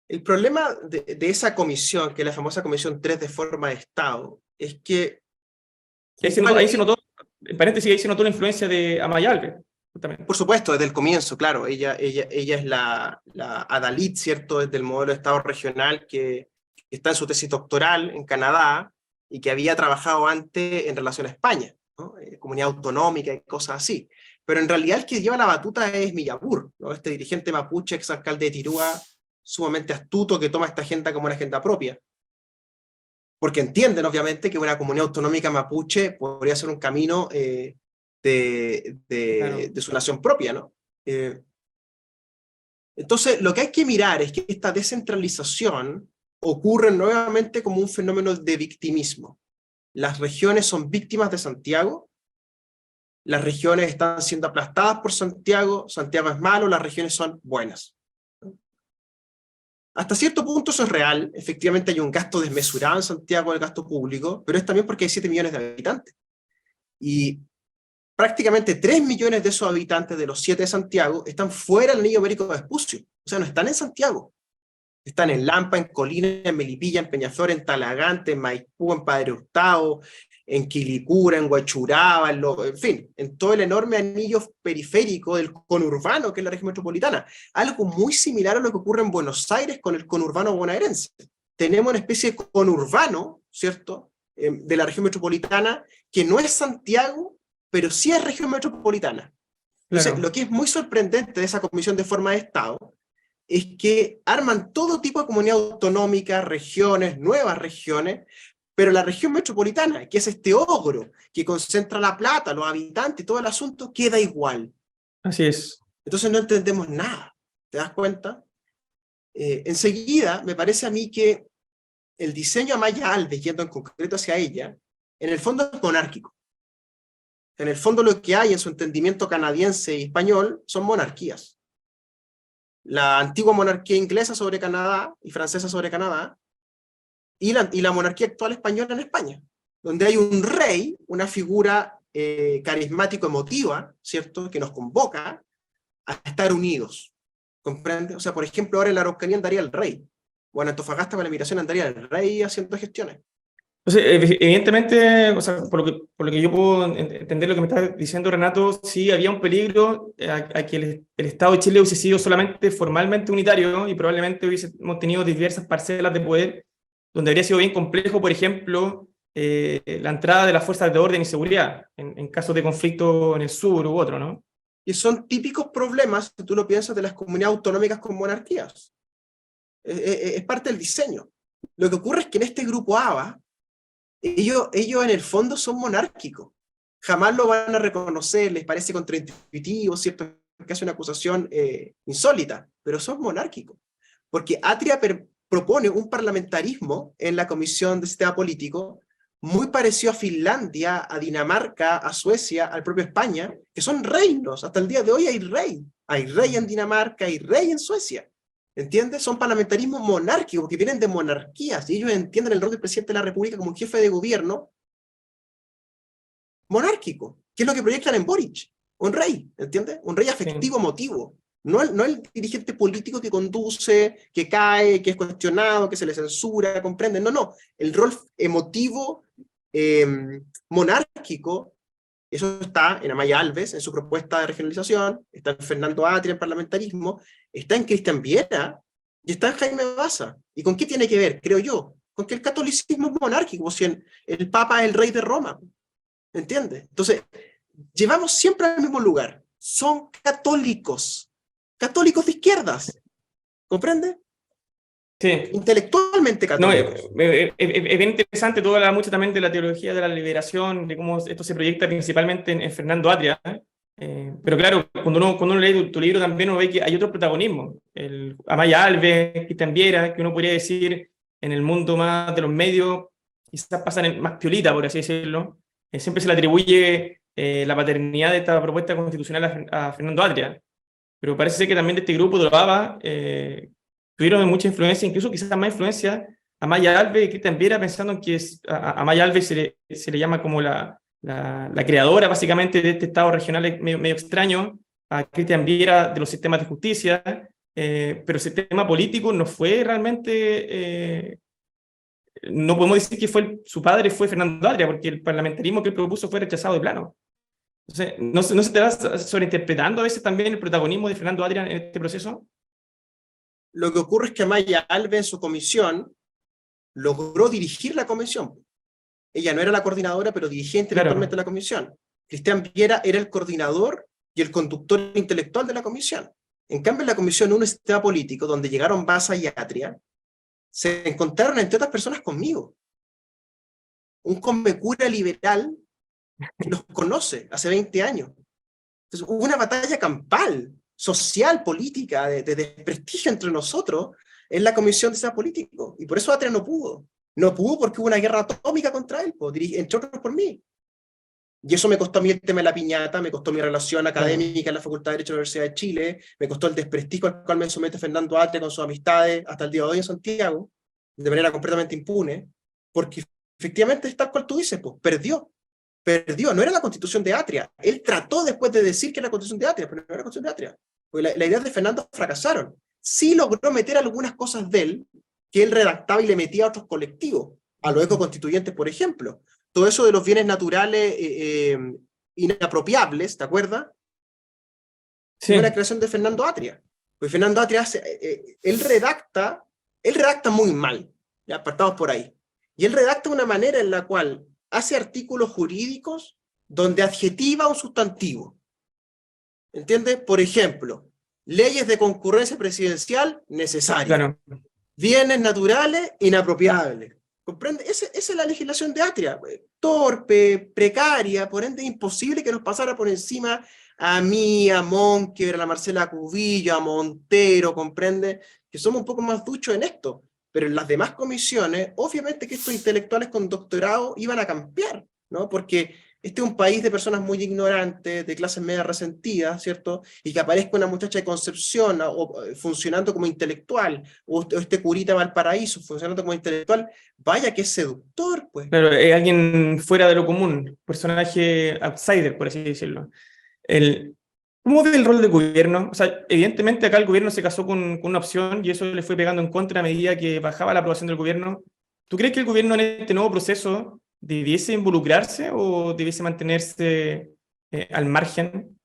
el problema de esa comisión, que es la famosa Comisión 3 de forma de Estado, es que Ahí se notó, en paréntesis, ahí se notó la influencia de Amaya Alves, justamente. por supuesto, desde el comienzo, claro, ella es la adalid, ¿cierto?, desde el modelo de Estado regional que está en su tesis doctoral en Canadá y que había trabajado antes en relación a España, ¿no? Comunidad autonómica y cosas así. Pero en realidad el que lleva la batuta es Millapur, ¿no? Este dirigente mapuche, exalcalde de Tirúa, sumamente astuto, que toma esta agenda como una agenda propia. Porque entienden, obviamente, que una comunidad autonómica mapuche podría ser un camino Claro. de su nación propia, ¿no? Entonces, lo que hay que mirar es que esta descentralización ocurre nuevamente como un fenómeno de victimismo. Las regiones son víctimas de Santiago, las regiones están siendo aplastadas por Santiago, Santiago es malo, las regiones son buenas. Hasta cierto punto eso es real, efectivamente hay un gasto desmesurado en Santiago, el gasto público, pero es también porque hay 7 millones de habitantes. Y prácticamente 3 millones de esos habitantes de los 7 de Santiago están fuera del anillo ibérico de Vespucio, o sea, no están en Santiago. Están en Lampa, en Colina, en Melipilla, en Peñaflor, en Talagante, en Maipú, en Padre Hurtado, en Quilicura, en Huachuraba, en fin, en todo el enorme anillo periférico del conurbano que es la región metropolitana. Algo muy similar a lo que ocurre en Buenos Aires con el conurbano bonaerense. Tenemos una especie de conurbano, ¿cierto?, de la región metropolitana, que no es Santiago, pero sí es región metropolitana. Entonces, Claro. lo que es muy sorprendente de esa Comisión de Forma de Estado es que arman todo tipo de comunidad autonómica, regiones, nuevas regiones, pero la región metropolitana, que es este ogro que concentra la plata, los habitantes, todo el asunto, queda igual. Así es. Entonces no entendemos nada, ¿te das cuenta? Enseguida, me parece a mí que el diseño de Amaya Alves, yendo en concreto hacia ella, en el fondo es monárquico. En el fondo lo que hay en su entendimiento canadiense y español son monarquías. La antigua monarquía inglesa sobre Canadá y francesa sobre Canadá, y la monarquía actual española en España, donde hay un rey, una figura carismático-emotiva, ¿cierto?, que nos convoca a estar unidos, ¿comprende? O sea, por ejemplo, ahora en la Araucanía andaría el rey, o en Antofagasta con la migración andaría el rey haciendo gestiones. Entonces, evidentemente, o sea, por lo que yo puedo entender lo que me está diciendo Renato, sí había un peligro a que el Estado de Chile hubiese sido solamente formalmente unitario y probablemente hubiésemos tenido diversas parcelas de poder, donde habría sido bien complejo, por ejemplo, la entrada de las fuerzas de orden y seguridad, en casos de conflicto en el sur u otro, ¿no? Y son típicos problemas, si tú lo piensas, de las comunidades autonómicas con monarquías. Es parte del diseño. Lo que ocurre es que en este grupo ABA, ellos en el fondo son monárquicos. Jamás lo van a reconocer, les parece contraintuitivo, ¿cierto?, que hace una acusación insólita, pero son monárquicos. Porque Atria propone un parlamentarismo en la Comisión de Sistema Político muy parecido a Finlandia, a Dinamarca, a Suecia, al propio España, que son reinos. Hasta el día de hoy hay rey. Hay rey en Dinamarca, hay rey en Suecia. ¿Entiendes? Son parlamentarismos monárquicos que vienen de monarquías y ellos entienden el rol del presidente de la República como un jefe de gobierno monárquico, que es lo que proyectan en Boric, un rey, ¿entiendes? Un rey afectivo, emotivo, no el dirigente político que conduce, que cae, que es cuestionado, que se le censura, ¿comprenden? No, el rol emotivo, monárquico. Eso está en Amaya Alves, en su propuesta de regionalización, está en Fernando Atria, en parlamentarismo, está en Cristian Viera, y está en Jaime Baza. ¿Y con qué tiene que ver, creo yo? Con que el catolicismo es monárquico, si el Papa es el rey de Roma, ¿entiendes? Entonces, llevamos siempre al mismo lugar. Son católicos de izquierdas, ¿comprende? Sí. Intelectualmente No, católicos. es bien interesante, tú hablas mucho también de la teología de la liberación, de cómo esto se proyecta principalmente en Fernando Atria, pero claro, cuando uno lee tu libro también uno ve que hay otro protagonismo, Amaya Alves, Cristian Viera, que uno podría decir en el mundo más de los medios, quizás pasan más piolita, por así decirlo, siempre se le atribuye la paternidad de esta propuesta constitucional a Fernando Atria, pero parece ser que también de este grupo de los ABA tuvieron mucha influencia, incluso quizás más influencia a Maya Alves y Cristian Viera, pensando en que a Maya Alves se le llama como la creadora básicamente de este Estado regional medio extraño, a Cristian Viera de los sistemas de justicia, pero el sistema político no fue realmente, no podemos decir que su padre fue Fernando Atria, porque el parlamentarismo que él propuso fue rechazado de plano. Entonces, ¿no se te va sobreinterpretando a veces también el protagonismo de Fernando Atria en este proceso? Lo que ocurre es que Amaya Alves en su comisión logró dirigir la comisión. Ella no era la coordinadora, pero dirigía intelectualmente Claro, la comisión. Cristian Viera era el coordinador y el conductor intelectual de la comisión. En cambio, en la comisión, un sistema político donde llegaron Baza y Atria, se encontraron entre otras personas conmigo. Un comecura liberal que los conoce hace 20 años. Entonces, hubo una batalla campal, social, política, de desprestigio entre nosotros en la comisión de sistema político. Y por eso Atria no pudo. No pudo porque hubo una guerra atómica contra él, entre otros por mí. Y eso me costó a mí el tema de la piñata, me costó mi relación claro. académica en la Facultad de Derecho de la Universidad de Chile, me costó el desprestigio al cual me somete Fernando Atria con sus amistades hasta el día de hoy en Santiago, de manera completamente impune, porque efectivamente es tal cual tú dices, pues, perdió, no era la constitución de Atria, él trató después de decir que era la constitución de Atria, pero no era la constitución de Atria, porque las ideas de Fernando fracasaron. Sí logró meter algunas cosas de él, que él redactaba y le metía a otros colectivos, a los ecoconstituyentes, por ejemplo. Todo eso de los bienes naturales inapropiables, ¿te acuerdas? Fue una Sí, creación de Fernando Atria. Pues Fernando Atria él redacta muy mal, ya partamos por ahí. Y él redacta una manera en la cual hace artículos jurídicos donde adjetiva un sustantivo. ¿Entiendes? Por ejemplo, leyes de concurrencia presidencial necesarias. claro. Bienes naturales inapropiables. ¿Comprende? Esa es la legislación de Atria. Torpe, precaria, por ende imposible que nos pasara por encima a mí, a Monker, a la Marcela Cubillo, a Montero, ¿comprende? Que somos un poco más duchos en esto. Pero en las demás comisiones, obviamente que estos intelectuales con doctorado iban a cambiar, ¿no? Porque este es un país de personas muy ignorantes, de clases media resentidas, ¿cierto? Y que aparezca una muchacha de Concepción funcionando como intelectual, o este curita de Valparaíso funcionando como intelectual, vaya que es seductor, pues. Claro, es alguien fuera de lo común, personaje outsider, por así decirlo. El, ¿Cómo ve el rol del gobierno? O sea, evidentemente acá el gobierno se casó con una opción y eso le fue pegando en contra a medida que bajaba la aprobación del gobierno. ¿Tú crees que el gobierno en este nuevo proceso debiese involucrarse o debiese mantenerse al margen?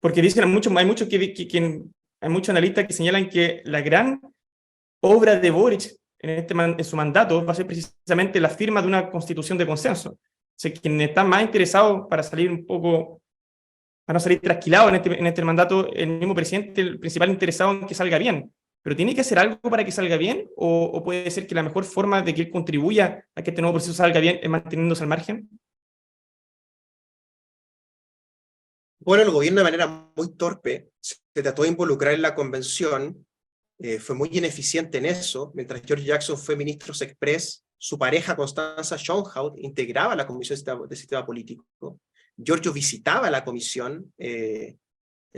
Porque dicen hay muchos analistas que señalan que la gran obra de Boric en su mandato va a ser precisamente la firma de una constitución de consenso. O sea, quien está más interesado para salir un poco, para no salir trasquilado en este mandato, el mismo presidente, el principal interesado en que salga bien. Pero ¿tiene que hacer algo para que salga bien? O puede ser que la mejor forma de que él contribuya a que este nuevo proceso salga bien es manteniéndose al margen? Bueno, el gobierno de manera muy torpe se trató de involucrar en la convención, fue muy ineficiente en eso, mientras George Jackson fue ministro express, su pareja Constanza Schoenhout integraba la comisión de sistema político, Giorgio visitaba la comisión, en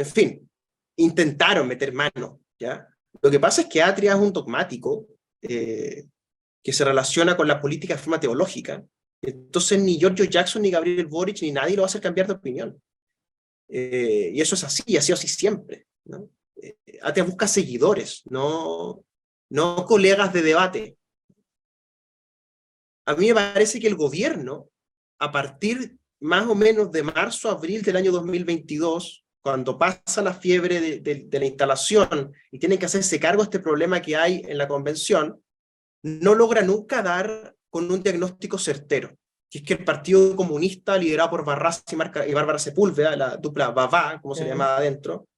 fin, intentaron meter mano, ¿ya? Lo que pasa es que Atria es un dogmático que se relaciona con la política de forma teológica, entonces ni Giorgio Jackson, ni Gabriel Boric, ni nadie lo va a hacer cambiar de opinión. Y eso es así, y ha sido así siempre, ¿no? Atria busca seguidores, no colegas de debate. A mí me parece que el gobierno, a partir más o menos de marzo, abril del año 2022, cuando pasa la fiebre de la instalación y tienen que hacerse cargo de este problema que hay en la convención, no logra nunca dar con un diagnóstico certero, que es que el Partido Comunista, liderado por Barras y Bárbara Sepúlveda, la dupla Babá, como se le llamaba adentro,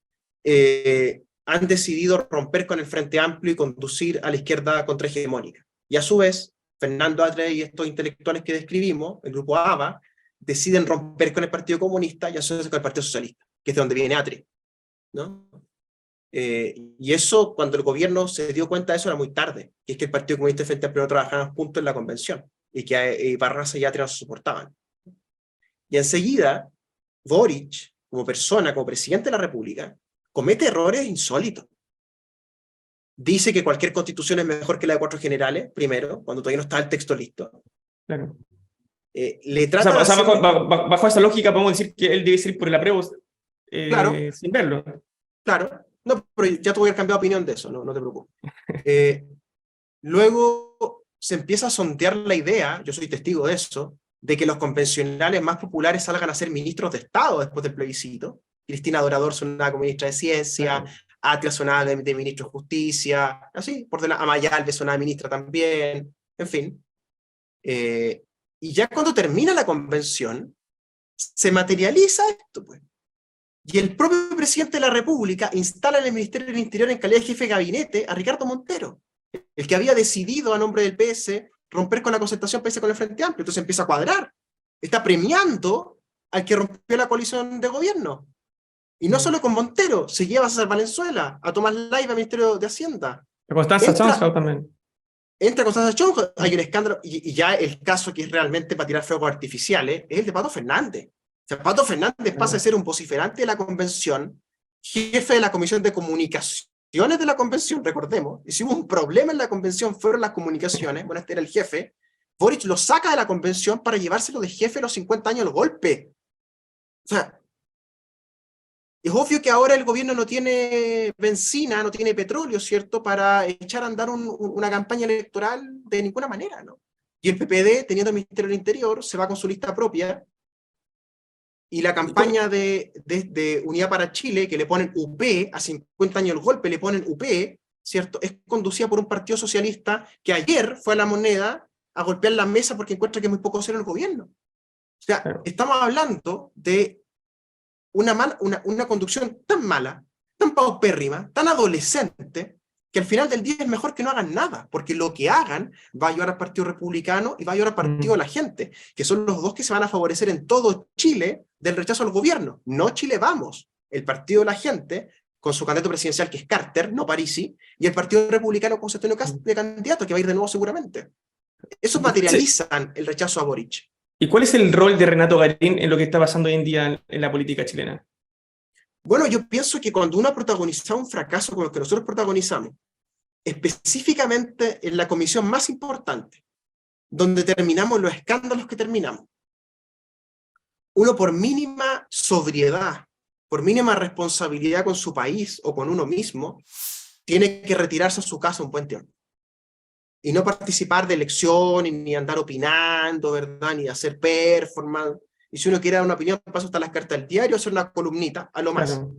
han decidido romper con el Frente Amplio y conducir a la izquierda contrahegemónica. Y a su vez, Fernando Atria y estos intelectuales que describimos, el grupo ABA, deciden romper con el Partido Comunista y asociarse con el Partido Socialista, que es de donde viene Atria, ¿no? Y eso, cuando el gobierno se dio cuenta de eso, era muy tarde, que es que el Partido Comunista y el Frente Amplio no trabajaban juntos en la convención, y que Barraza y Atria no se soportaban. Y enseguida, Boric, como persona, como presidente de la República, comete errores insólitos. Dice que cualquier constitución es mejor que la de cuatro generales, primero, cuando todavía no está el texto listo. Claro. Le trata de hacer... Bajo esa lógica podemos decir que él debe ir por el apruebo Claro, sin verlo. claro. No, pero ya te voy a cambiar de opinión de eso, no te preocupes. Luego se empieza a sondear la idea, yo soy testigo de eso, de que los convencionales más populares salgan a ser ministros de Estado después del plebiscito. Cristina Dorador sonaba como ministra de Ciencia, Claro. Atria sonaba de ministro de Justicia, así, por delante, Amaya Alves sonaba ministra también, en fin. Y ya cuando termina la convención, se materializa esto, pues. Y el propio presidente de la República instala en el Ministerio del Interior en calidad de jefe de gabinete a Ricardo Montero, el que había decidido a nombre del PS romper con la concertación PS con el Frente Amplio. Entonces empieza a cuadrar. Está premiando al que rompió la coalición de gobierno. Y no solo con Montero, se lleva a César Valenzuela, a Tomás Laiva al Ministerio de Hacienda. A Constanza Chonja también. Entra Constanza Chonja, hay un escándalo, y ya el caso que es realmente para tirar fuegos artificiales es el de Pato Fernández. O sea, Pato Fernández pasa a ser un vociferante de la convención, jefe de la Comisión de Comunicaciones de la convención, recordemos, y si hubo un problema en la convención fueron las comunicaciones, bueno, este era el jefe, Boric lo saca de la convención para llevárselo de jefe a los 50 años del golpe. O sea, es obvio que ahora el gobierno no tiene benzina, no tiene petróleo, ¿cierto?, para echar a andar una campaña electoral de ninguna manera, ¿no? Y el PPD, teniendo el Ministerio del Interior, se va con su lista propia, y la campaña de Unidad para Chile, que le ponen UP, a 50 años el golpe le ponen UP, ¿cierto?, es conducida por un partido socialista que ayer fue a La Moneda a golpear la mesa porque encuentra que es muy poco serio el gobierno. O sea, estamos hablando de una conducción tan mala, tan paupérrima, tan adolescente, que al final del día es mejor que no hagan nada, porque lo que hagan va a ayudar al Partido Republicano y va a ayudar al Partido de la Gente, que son los dos que se van a favorecer en todo Chile del rechazo al gobierno. No Chile Vamos, el Partido de la Gente, con su candidato presidencial que es Carter, no Parisi, y el Partido Republicano con Antonio Cast de candidato, que va a ir de nuevo seguramente. Esos materializan el rechazo a Boric. ¿Y cuál es el rol de Renato Garín en lo que está pasando hoy en día en la política chilena? Bueno, yo pienso que cuando uno ha protagonizado un fracaso como el que nosotros protagonizamos, específicamente en la comisión más importante, donde terminamos los escándalos que terminamos, uno por mínima sobriedad, por mínima responsabilidad con su país o con uno mismo, tiene que retirarse a su casa un buen tiempo. Y no participar de elecciones, ni andar opinando, ¿verdad? Ni hacer performance. Y si uno quiere dar una opinión, paso hasta las cartas del diario, hacer una columnita, a lo más. Claro.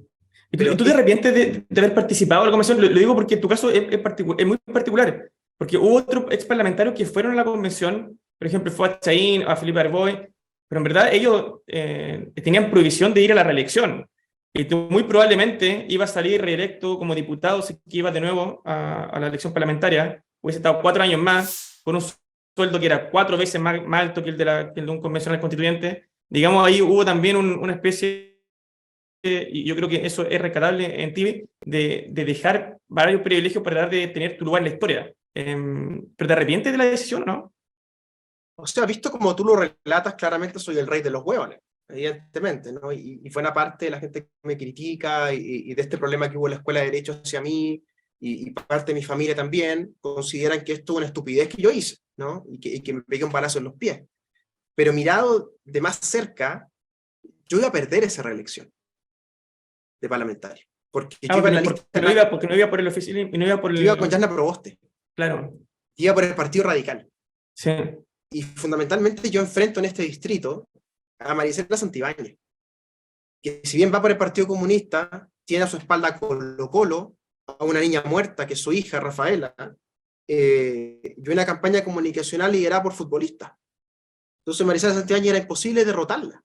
¿Y tú te arrepientes de haber participado en la convención? Lo digo porque en tu caso es muy particular, porque hubo otros ex parlamentarios que fueron a la convención, por ejemplo, fue a Chaín, a Felipe Arboy, pero en verdad ellos tenían prohibición de ir a la reelección. Y tú muy probablemente ibas a salir reelecto como diputado si ibas de nuevo a la elección parlamentaria. Hubiese estado 4 años más, con un sueldo que era 4 veces más alto que el de un convencional constituyente. Digamos, ahí hubo también una especie, y yo creo que eso es rescatable en ti, de dejar varios privilegios para tratar de tener tu lugar en la historia. ¿Pero te arrepientes de la decisión, no? O sea, visto como tú lo relatas, claramente soy el rey de los hueones, evidentemente, ¿no? Y buena parte de la gente que me critica y de este problema que hubo en la Escuela de Derecho hacia mí, y parte de mi familia también, consideran que esto es una estupidez que yo hice, ¿no? Y que me pegué un balazo en los pies. Pero mirado de más cerca, yo iba a perder esa reelección de parlamentario. Porque yo iba en la lista... Porque no iba por el oficialismo, y no iba por el... Yo iba con Yarna Proboste. Claro. Iba por el Partido Radical. Sí. Y fundamentalmente yo enfrento en este distrito a Maricela Santibáñez, que si bien va por el Partido Comunista, tiene a su espalda Colo-Colo, a una niña muerta, que es su hija, Rafaela, y una campaña comunicacional liderada por futbolistas. Entonces Maricela Santibáñez era imposible derrotarla.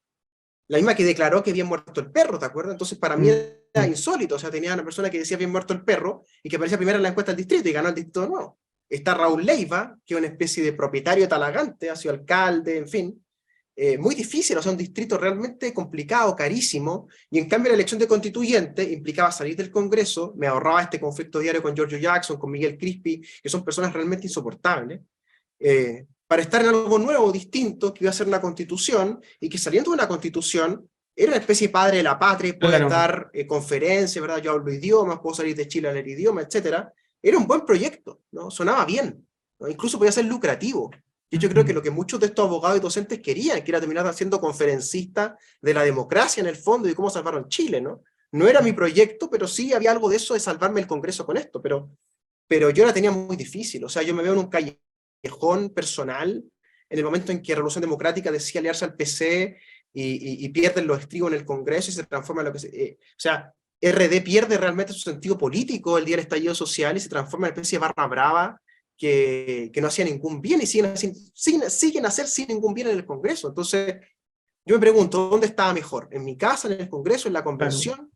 La misma que declaró que había muerto el perro, ¿te acuerdas? Entonces para mí era insólito, o sea, tenía una persona que decía bien muerto el perro, y que aparecía primero en la encuesta del distrito, y ganó el distrito de nuevo. Está Raúl Leiva, que es una especie de propietario talagante, ha sido alcalde, en fin. Muy difícil, o sea, un distrito realmente complicado, carísimo, y en cambio la elección de constituyente implicaba salir del Congreso, me ahorraba este conflicto diario con Giorgio Jackson, con Miguel Crispi, que son personas realmente insoportables, para estar en algo nuevo, distinto, que iba a ser una constitución, y que saliendo de una constitución, era una especie de padre de la patria, puede dar conferencias, ¿verdad? Yo hablo idiomas, puedo salir de Chile a leer idioma, etcétera. Era un buen proyecto, ¿no? Sonaba bien, ¿no? Incluso podía ser lucrativo. Y yo creo que lo que muchos de estos abogados y docentes querían, que era terminar siendo conferencista de la democracia en el fondo y de cómo salvaron Chile, ¿no? No era mi proyecto, pero sí había algo de eso de salvarme el Congreso con esto, pero yo la tenía muy difícil. O sea, yo me veo en un callejón personal en el momento en que Revolución Democrática decía aliarse al PC y pierden los estribos en el Congreso y se transforma en lo que se... o sea, RD pierde realmente su sentido político el día del estallido social y se transforma en una especie de barra brava que no hacía ningún bien y siguen a hacer sin ningún bien en el Congreso. Entonces, yo me pregunto, ¿dónde estaba mejor? ¿En mi casa, en el Congreso, en la Claro. convención?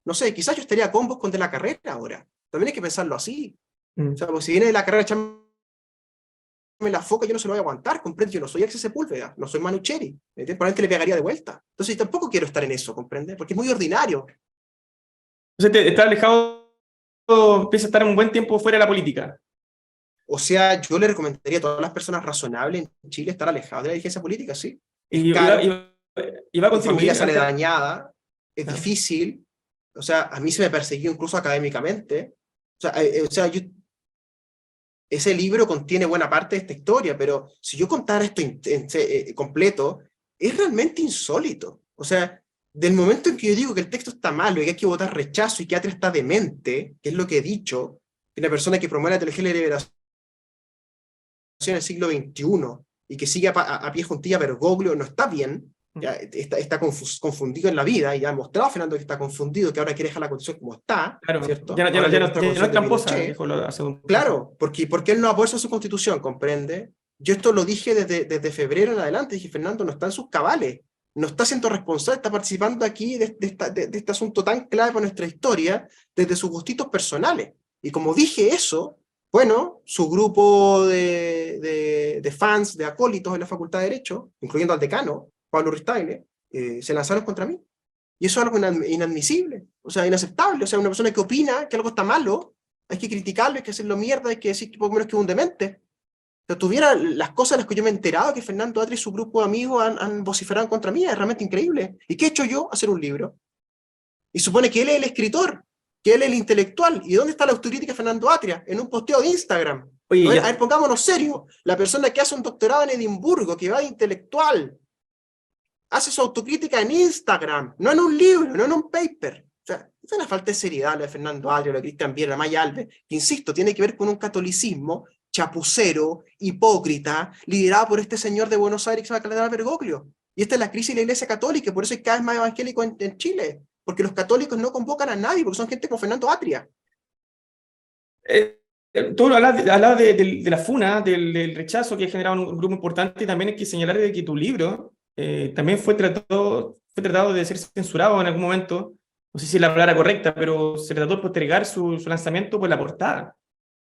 No sé, quizás yo estaría con vos con de la carrera ahora. También hay que pensarlo así. O Mm. sea, pues si viene de la carrera, echarme la foca, yo no se lo voy a aguantar, comprende. Yo no soy Axel Sepúlveda, no soy Manu Cheri, probablemente le pegaría de vuelta. Entonces yo tampoco quiero estar en eso, comprende, porque es muy ordinario. Entonces, está alejado, empieza a estar un buen tiempo fuera de la política. O sea, yo le recomendaría a todas las personas razonables en Chile estar alejados de la dirigencia política, sí. Es Y, y va, caro, y- y va a tu familia contribuir sale ante... dañada, es Claro. difícil. O sea, a mí se me persiguió incluso académicamente. O sea ese libro contiene buena parte de esta historia, pero si yo contara esto completo, es realmente insólito. O sea, del momento en que yo digo que el texto está malo y que hay que votar rechazo y que Atria está demente, que es lo que he dicho, que una persona que promueve la teología de la liberación en el siglo XXI y que sigue a pie juntilla Bergoglio no está bien, ya está confundido en la vida, y ya ha mostrado Fernando que está confundido, que ahora quiere dejar la constitución como está, Claro, ¿cierto? Ahora le gusta la ya no constitución es de tramposa, Pinochet. dijo hace un tiempo. Claro, porque él no apoya su constitución, ¿comprende? Yo esto lo dije desde febrero en adelante, dije, Fernando no está en sus cabales, no está siendo responsable, está participando aquí de este asunto tan clave para nuestra historia desde sus gustitos personales. Y como dije eso, bueno, su grupo de fans, de acólitos en la Facultad de Derecho, incluyendo al decano, Pablo Ristaile, se lanzaron contra mí. Y eso es algo inadmisible, o sea, inaceptable. O sea, una persona que opina que algo está malo, hay que criticarlo, hay que hacerlo mierda, hay que decir que poco menos que es un demente. Si tuviera las cosas de las que yo me he enterado que Fernando Atri y su grupo de amigos han vociferado contra mí, es realmente increíble. ¿Y qué he hecho yo? Hacer un libro. Y supone que él es el escritor, que él es el intelectual. ¿Y dónde está la autocrítica de Fernando Atria? En un posteo de Instagram. Oye, A ver, ya, pongámonos serio. La persona que hace un doctorado en Edimburgo, que va de intelectual, hace su autocrítica en Instagram, no en un libro, no en un paper. O sea, es una falta de seriedad la de Fernando Atria, la de Cristian Viera, la Maya Alves, que insisto, tiene que ver con un catolicismo chapucero, hipócrita, liderado por este señor de Buenos Aires que se llama Cardenal Bergoglio. Y esta es la crisis de la Iglesia Católica, y por eso hay cada vez más evangélicos en Chile, porque los católicos no convocan a nadie, porque son gente como Fernando Atria. eh, tú hablabas de la funa, del rechazo que ha generado un grupo importante, y también hay que señalar de que tu libro también fue tratado de ser censurado en algún momento. No sé si es la palabra correcta, pero se trató de postergar su lanzamiento por la portada.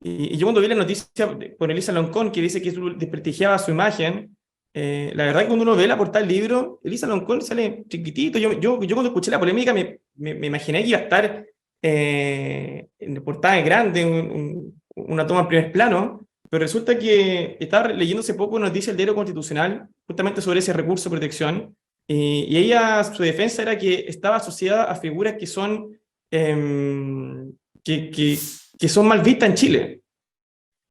Y yo cuando vi la noticia con Elisa Loncón, que dice que eso desprestigiaba su imagen, la verdad que cuando uno ve la portada del libro, Elisa Loncón sale chiquitito. Yo cuando escuché la polémica me imaginé que iba a estar en portada grande, una toma en primer plano, pero resulta que estaba leyendo hace poco una noticia del Diario Constitucional justamente sobre ese recurso de protección, y ella, su defensa era que estaba asociada a figuras que son... que, que, que son mal vistas en Chile,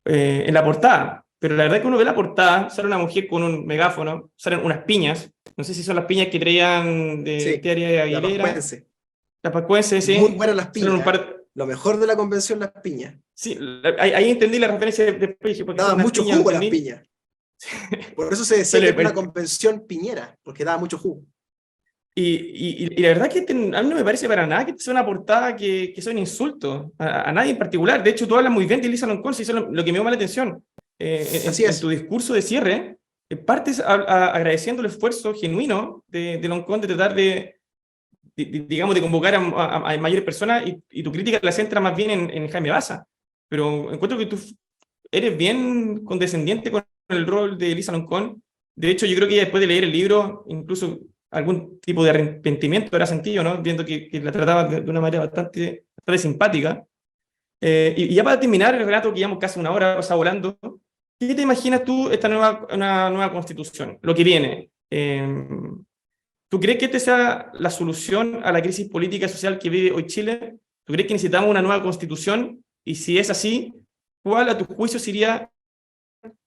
en la portada. Pero la verdad es que uno ve la portada, sale una mujer con un megáfono, salen unas piñas, no sé si son las piñas que traían de Sí, Tiaria la Aguilera, pascuense. las pascuenses, Muy sí, buenas las salen un piñas, ¿eh? par... Lo mejor de la convención, las piñas. Sí, ahí entendí la referencia después, dije, porque son Daban unas mucho piñas, lo jugo las entendí. piñas. Por eso se decía que Sale era una convención piñera, porque daba mucho jugo. y la verdad que a mí no me parece para nada que sea una portada que sea un insulto a nadie en particular. De hecho, tú hablas muy bien de Lisa Loncón, si eso es lo que me llama la atención. Así En tu es. discurso de cierre, partes agradeciendo el esfuerzo genuino de Loncón de tratar digamos, de convocar a mayores personas, y tu crítica la centra más bien en Jaime Baza. Pero encuentro que tú eres bien condescendiente con el rol de Elisa Loncón. De hecho, yo creo que ella, después de leer el libro, incluso algún tipo de arrepentimiento habrá sentido, ¿no? Viendo que la trataba de una manera bastante simpática. Y ya para terminar el relato, que llevamos casi una hora, o sea, volando, ¿qué te imaginas tú una nueva constitución? Lo que viene. ¿Tú crees que esta sea la solución a la crisis política y social que vive hoy Chile? ¿Tú crees que necesitamos una nueva constitución? Y si es así, ¿cuál a tu juicio sería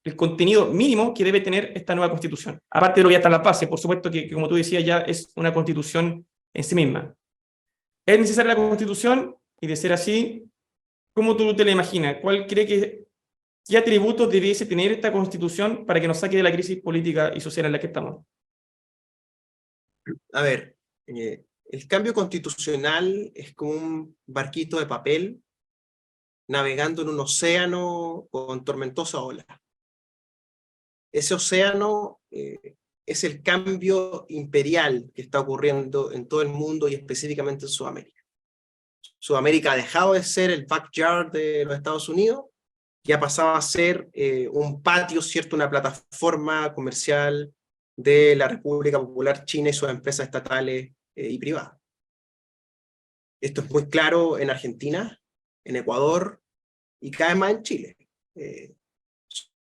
el contenido mínimo que debe tener esta nueva constitución? Aparte de lo que ya está en la base, por supuesto que como tú decías, ya es una constitución en sí misma. ¿Es necesaria la constitución? Y de ser así, ¿cómo tú te la imaginas? ¿Qué atributos debiese tener esta constitución para que nos saque de la crisis política y social en la que estamos? A ver, el cambio constitucional es como un barquito de papel navegando en un océano con tormentosa ola. Ese océano es el cambio imperial que está ocurriendo en todo el mundo y específicamente en Sudamérica. Sudamérica ha dejado de ser el backyard de los Estados Unidos y ha pasado a ser un patio, ¿cierto? Una plataforma comercial de la República Popular China y sus empresas estatales y privadas. Esto es muy claro en Argentina, en Ecuador y cada vez más en Chile.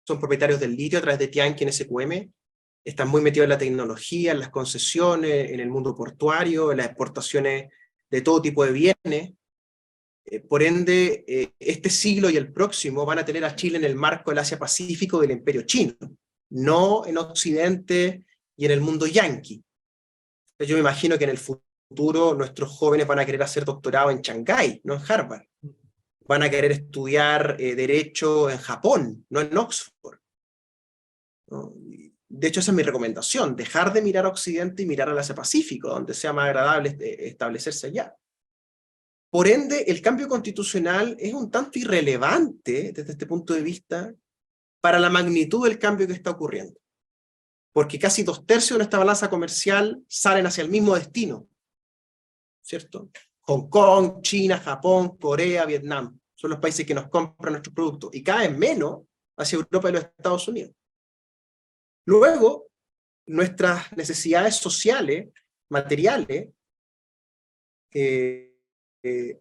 Son propietarios del litio a través de Tianqi en SQM, están muy metidos en la tecnología, en las concesiones, en el mundo portuario, en las exportaciones de todo tipo de bienes. Por ende, este siglo y el próximo van a tener a Chile en el marco del Asia-Pacífico del Imperio Chino, no en Occidente y en el mundo yanqui. Yo me imagino que en el futuro nuestros jóvenes van a querer hacer doctorado en Shanghái, no en Harvard. Van a querer estudiar Derecho en Japón, no en Oxford. ¿No? De hecho, esa es mi recomendación, dejar de mirar a Occidente y mirar al Asia-Pacífico, donde sea más agradable establecerse allá. Por ende, el cambio constitucional es un tanto irrelevante desde este punto de vista para la magnitud del cambio que está ocurriendo. Porque casi 2/3 de nuestra balanza comercial salen hacia el mismo destino, ¿cierto? Hong Kong, China, Japón, Corea, Vietnam, son los países que nos compran nuestros productos, y cada vez menos hacia Europa y los Estados Unidos. Luego, nuestras necesidades sociales, materiales,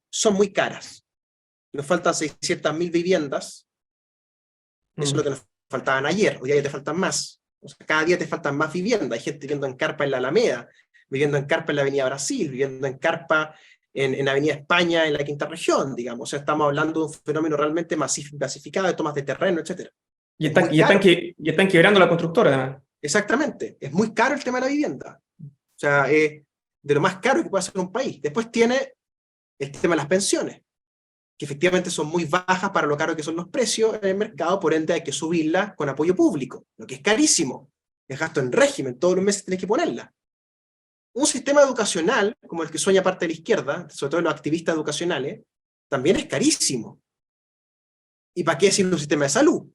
son muy caras. Nos faltan 600.000 viviendas, eso es lo que nos faltaban ayer, hoy día ya te faltan más. O sea, cada día te faltan más viviendas, hay gente viviendo en carpa en la Alameda, viviendo en carpa en la Avenida Brasil, viviendo en carpa en Avenida España, en la Quinta Región, digamos. O sea, estamos hablando de un fenómeno realmente masificado de tomas de terreno, etc. Y están quebrando la constructora, además. Exactamente, es muy caro el tema de la vivienda. O sea, es de lo más caro que puede hacer un país. Después tiene el tema de las pensiones, que efectivamente son muy bajas para lo caro que son los precios en el mercado, por ende hay que subirlas con apoyo público, lo que es carísimo. Es gasto en régimen, todos los meses tienes que ponerla. Un sistema educacional, como el que sueña parte de la izquierda, sobre todo los activistas educacionales, también es carísimo. ¿Y para qué decir un sistema de salud?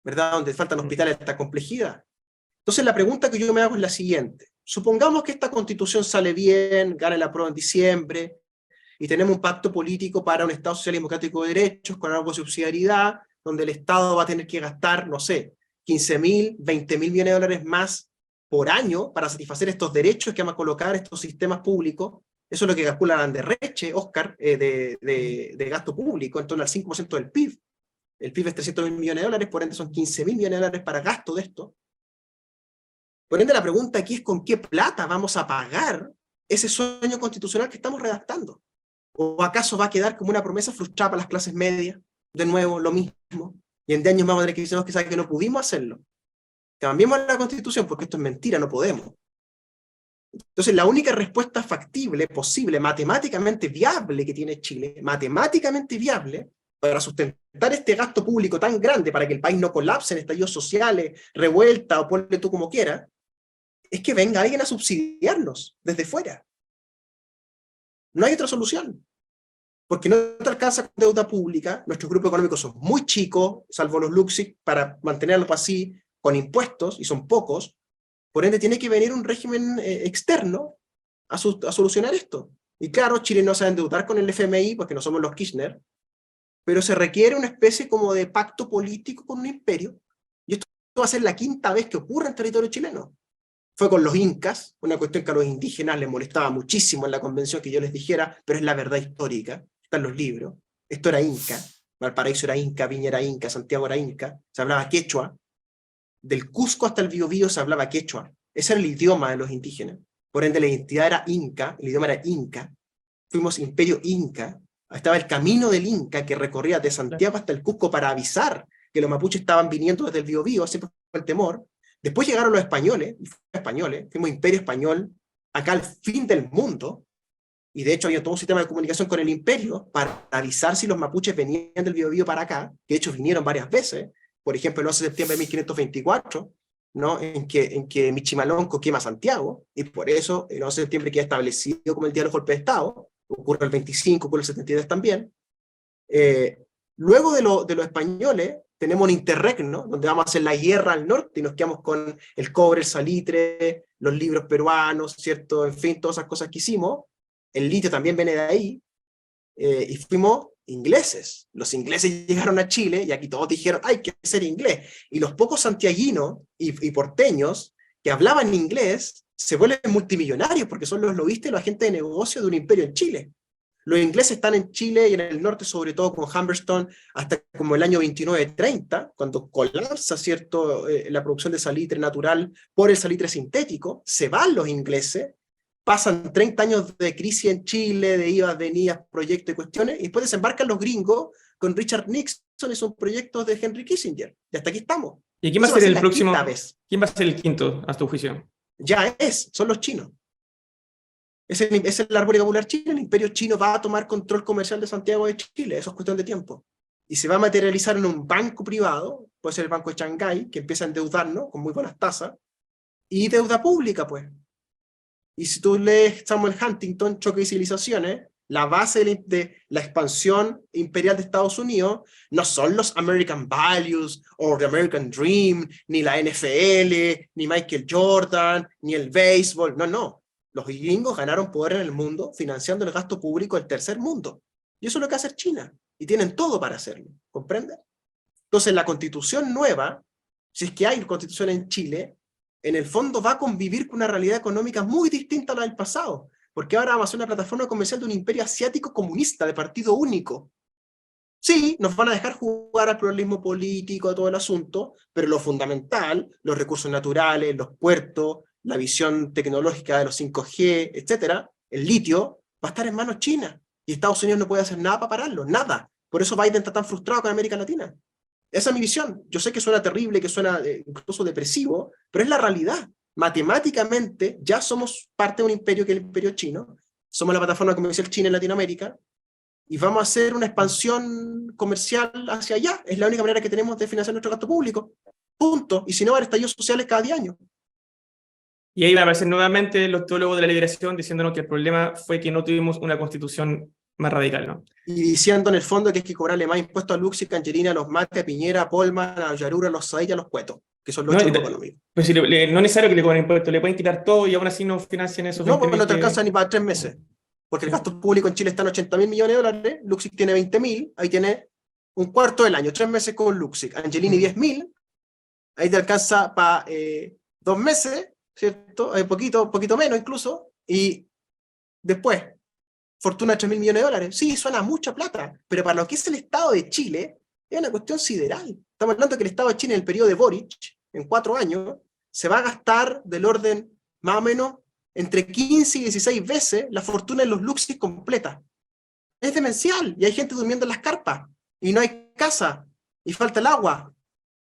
¿Verdad? Donde faltan hospitales de esta complejidad. Entonces la pregunta que yo me hago es la siguiente. Supongamos que esta constitución sale bien, gana la prueba en diciembre, y tenemos un pacto político para un Estado social y democrático de derechos, con algo de subsidiariedad, donde el Estado va a tener que gastar, no sé, 15.000, 20.000 millones de dólares más por año para satisfacer estos derechos que vamos a colocar estos sistemas públicos. Eso es lo que calcula Landerreche, Oscar, de gasto público, en torno al 5% del PIB. El PIB es 300.000 millones de dólares, por ende son 15.000 millones de dólares para gasto de esto. Por ende la pregunta aquí es ¿con qué plata vamos a pagar ese sueño constitucional que estamos redactando? ¿O acaso va a quedar como una promesa frustrada para las clases medias? De nuevo, lo mismo. Y en 10 años vamos a tener que decirnos que no pudimos hacerlo. Cambiemos la Constitución porque esto es mentira, no podemos. Entonces, la única respuesta factible, posible, matemáticamente viable que tiene Chile, matemáticamente viable, para sustentar este gasto público tan grande, para que el país no colapse en estallidos sociales, revuelta o ponle tú como quieras, es que venga alguien a subsidiarnos desde fuera. No hay otra solución. Porque no te alcanza con deuda pública, nuestros grupos económicos son muy chicos, salvo los Luxic, para mantenerlos así, con impuestos, y son pocos, por ende tiene que venir un régimen externo a solucionar esto. Y claro, Chile no se va a endeudar con el FMI, porque no somos los Kirchner, pero se requiere una especie como de pacto político con un imperio, y esto va a ser la 5ª vez que ocurre en territorio chileno. Fue con los incas, una cuestión que a los indígenas les molestaba muchísimo en la convención que yo les dijera, pero es la verdad histórica, están los libros. Esto era inca, Valparaíso era inca, Viña era inca, Santiago era inca, se hablaba quechua, del Cusco hasta el Biobío se hablaba quechua, ese era el idioma de los indígenas, por ende la identidad era inca, el idioma era inca, fuimos imperio inca, estaba el camino del inca que recorría de Santiago hasta el Cusco para avisar que los mapuches estaban viniendo desde el Biobío, siempre fue el temor. Después llegaron los españoles, fuimos imperio español, acá al fin del mundo, y de hecho había todo un sistema de comunicación con el imperio para avisar si los mapuches venían del Biobío para acá, que de hecho vinieron varias veces, por ejemplo el 11 de septiembre de 1524, ¿no? en que Michimalonco quema Santiago, y por eso el 11 de septiembre queda establecido como el día del golpe de Estado, ocurre el 25, ocurre el 73 también, Luego de los españoles, tenemos un interregno, donde vamos a hacer la guerra al norte y nos quedamos con el cobre, el salitre, los libros peruanos, ¿cierto? En fin, todas esas cosas que hicimos. El litio también viene de ahí. Y fuimos ingleses. Los ingleses llegaron a Chile y aquí todos dijeron, hay que ser inglés. Y los pocos santiaguinos y porteños que hablaban inglés se vuelven multimillonarios porque son los lobistas y los agentes de negocio de un imperio en Chile. Los ingleses están en Chile y en el norte, sobre todo con Humberstone, hasta como el año 29-30, cuando colapsa, ¿cierto?, la producción de salitre natural por el salitre sintético. Se van los ingleses, pasan 30 años de crisis en Chile, de idas, venidas, proyectos y cuestiones, y después desembarcan los gringos con Richard Nixon y sus proyectos de Henry Kissinger. Y hasta aquí estamos. ¿Y quién va a ser el próximo? ¿Quién va a ser el quinto, a tu juicio? Ya son los chinos. Es la República Popular China, el imperio chino va a tomar control comercial de Santiago de Chile, eso es cuestión de tiempo. Y se va a materializar en un banco privado, puede ser el Banco de Shanghái, que empieza a endeudarnos con muy buenas tasas, y deuda pública, pues. Y si tú lees Samuel Huntington, Choque de Civilizaciones, la base de la expansión imperial de Estados Unidos no son los American Values, o the American Dream, ni la NFL, ni Michael Jordan, ni el béisbol, no. Los gringos ganaron poder en el mundo financiando el gasto público del tercer mundo. Y eso es lo que hace China. Y tienen todo para hacerlo. ¿Comprende? Entonces la constitución nueva, si es que hay constitución en Chile, en el fondo va a convivir con una realidad económica muy distinta a la del pasado. Porque ahora vamos a ser una plataforma comercial de un imperio asiático comunista, de partido único. Sí, nos van a dejar jugar al pluralismo político, a todo el asunto, pero lo fundamental, los recursos naturales, los puertos, la visión tecnológica de los 5G, etcétera, el litio, va a estar en manos chinas. Y Estados Unidos no puede hacer nada para pararlo, nada. Por eso Biden está tan frustrado con América Latina. Esa es mi visión. Yo sé que suena terrible, que suena incluso depresivo, pero es la realidad. Matemáticamente ya somos parte de un imperio que es el imperio chino, somos la plataforma comercial china en Latinoamérica, y vamos a hacer una expansión comercial hacia allá. Es la única manera que tenemos de financiar nuestro gasto público. Punto. Y si no, va a haber estallidos sociales cada 10 años. Y ahí van a aparecer nuevamente los teólogos de la liberación diciéndonos que el problema fue que no tuvimos una constitución más radical, ¿no? Y diciendo en el fondo que hay que cobrarle más impuestos a Luxi, Angelina, a los Mate, a Piñera, a Polman, a Yarura, a los Saí, a los Cuetos, que son los No, chicos económicos. pues si no es necesario que le cobren impuestos, le pueden quitar todo y aún así no financian esos No, 20.000 porque no te que... alcanza ni para 3 meses. Porque el gasto público en Chile está en 80.000 millones de dólares, Luxic tiene 20.000, ahí tiene un cuarto del año, 3 meses con Luxic. Angelini 10.000, ahí te alcanza para 2 meses, ¿cierto? Poquito menos incluso, y después, fortuna de 3.000 millones de dólares. Sí, suena mucha plata, pero para lo que es el Estado de Chile, es una cuestión sideral. Estamos hablando que el Estado de Chile en el periodo de Boric, en 4 años, se va a gastar del orden más o menos entre 15 y 16 veces la fortuna de los Luxis completa. Es demencial, y hay gente durmiendo en las carpas, y no hay casa, y falta el agua.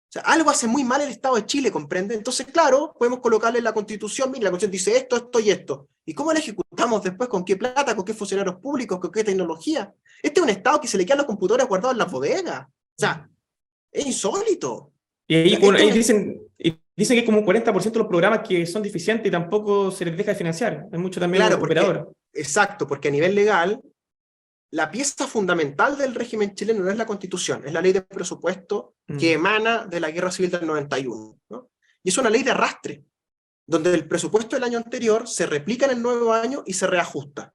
O sea, algo hace muy mal el Estado de Chile, ¿comprende? Entonces, claro, podemos colocarle en la Constitución, mira, la Constitución dice esto, esto y esto. ¿Y cómo la ejecutamos después? ¿Con qué plata? ¿Con qué funcionarios públicos? ¿Con qué tecnología? Este es un Estado que se le quedan los computadores guardados en las bodegas. O sea, es insólito. Y ahí dicen que hay como un 40% de los programas que son deficientes y tampoco se les deja de financiar. Hay mucho también operador. Exacto, porque a nivel legal, la pieza fundamental del régimen chileno no es la Constitución, es la ley de presupuesto que emana de la Guerra Civil del 91, ¿no? Y es una ley de arrastre, donde el presupuesto del año anterior se replica en el nuevo año y se reajusta.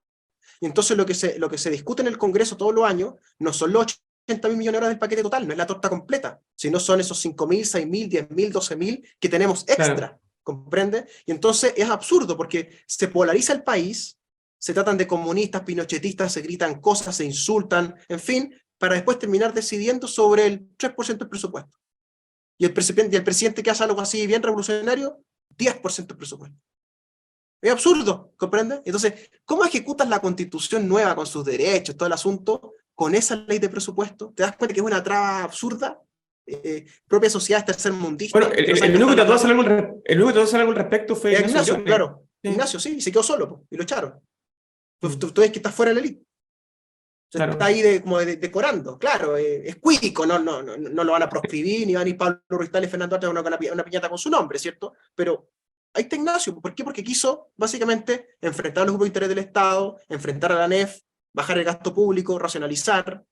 Y entonces lo que se discute en el Congreso todos los años no son los 80.000 millones de dólares del paquete total, no es la torta completa, sino son esos 5.000, 6.000, 10.000, 12.000 que tenemos extra, claro. ¿Comprende? Y entonces es absurdo porque se polariza el país, se tratan de comunistas, pinochetistas, se gritan cosas, se insultan, en fin, para después terminar decidiendo sobre el 3% del presupuesto. Y el presidente que hace algo así bien revolucionario, 10% del presupuesto. Es absurdo, ¿comprende? Entonces, ¿cómo ejecutas la Constitución nueva con sus derechos, todo el asunto, con esa ley de presupuesto? ¿Te das cuenta que es una traba absurda? Propia sociedad tercermundista. Bueno, el único que trató de hacer algo al respecto fue Ignacio, claro. Sí. Ignacio, sí, se quedó solo, y lo echaron. Tú ves que está fuera de la élite. Claro. Está ahí como decorando, claro, es cuico, no lo van a proscribir, ni van a ir Pablo Ruiz-Tagle y Fernando Atria una piñata con su nombre, ¿cierto? Pero ahí está Ignacio. ¿Por qué? Porque quiso, básicamente, enfrentar a los grupos de interés del Estado, enfrentar a la ANEF, bajar el gasto público, racionalizar,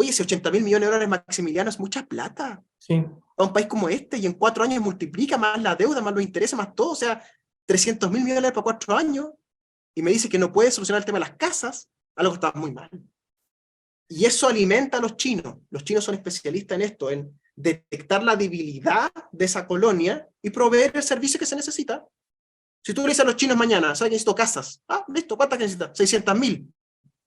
Oye, si 80.000 millones de dólares, Maximiliano, es mucha plata Sí. a un país como este, y en 4 años multiplica más la deuda, más los intereses, más todo, o sea, 300.000 millones de dólares para 4 años, y me dice que no puede solucionar el tema de las casas, algo que está muy mal. Y eso alimenta a los chinos. Los chinos son especialistas en esto, en detectar la debilidad de esa colonia y proveer el servicio que se necesita. Si tú le dices a los chinos mañana, ¿sabes que necesito casas? Ah, listo, ¿cuántas necesitas? 600.000.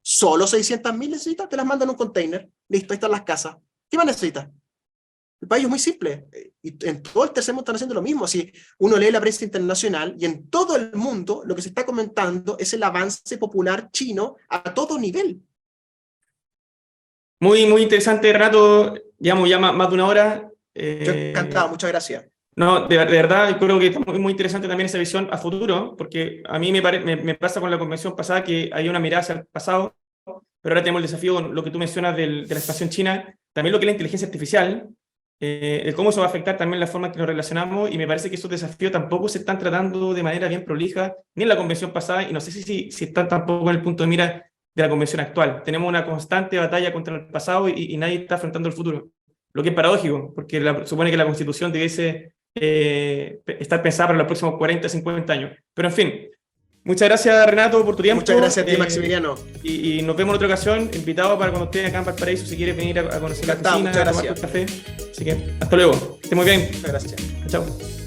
¿Solo 600.000 necesitas? Te las mandan en un container. Listo, ahí están las casas. ¿Qué más necesitas? El país es muy simple. Y en todo el tercer mundo están haciendo lo mismo. Si uno lee la prensa internacional y en todo el mundo lo que se está comentando es el avance popular chino a todo nivel. Muy, muy interesante, Renato. Llevamos ya más de una hora. Yo encantado, muchas gracias. No, de verdad, creo que está muy, muy interesante también esa visión a futuro, porque a mí me pasa con la convención pasada que hay una mirada hacia el pasado, pero ahora tenemos el desafío con lo que tú mencionas de la expansión china, también lo que es la inteligencia artificial, el cómo eso va a afectar también la forma en que nos relacionamos, y me parece que esos desafíos tampoco se están tratando de manera bien prolija, ni en la convención pasada, y no sé si están tampoco en el punto de mira de la convención actual. Tenemos una constante batalla contra el pasado y nadie está afrontando el futuro, lo que es paradójico, porque supone que la Constitución debiese estar pensada para los próximos 40, 50 años. Pero en fin, muchas gracias, Renato, por tu tiempo. Muchas gracias a ti, Maximiliano. Y nos vemos en otra ocasión, invitado para cuando estés acá en Valparaíso, si quieres venir a conocer la cocina, a tomar un café. Así que hasta luego, que estés muy bien. Muchas gracias. Chao.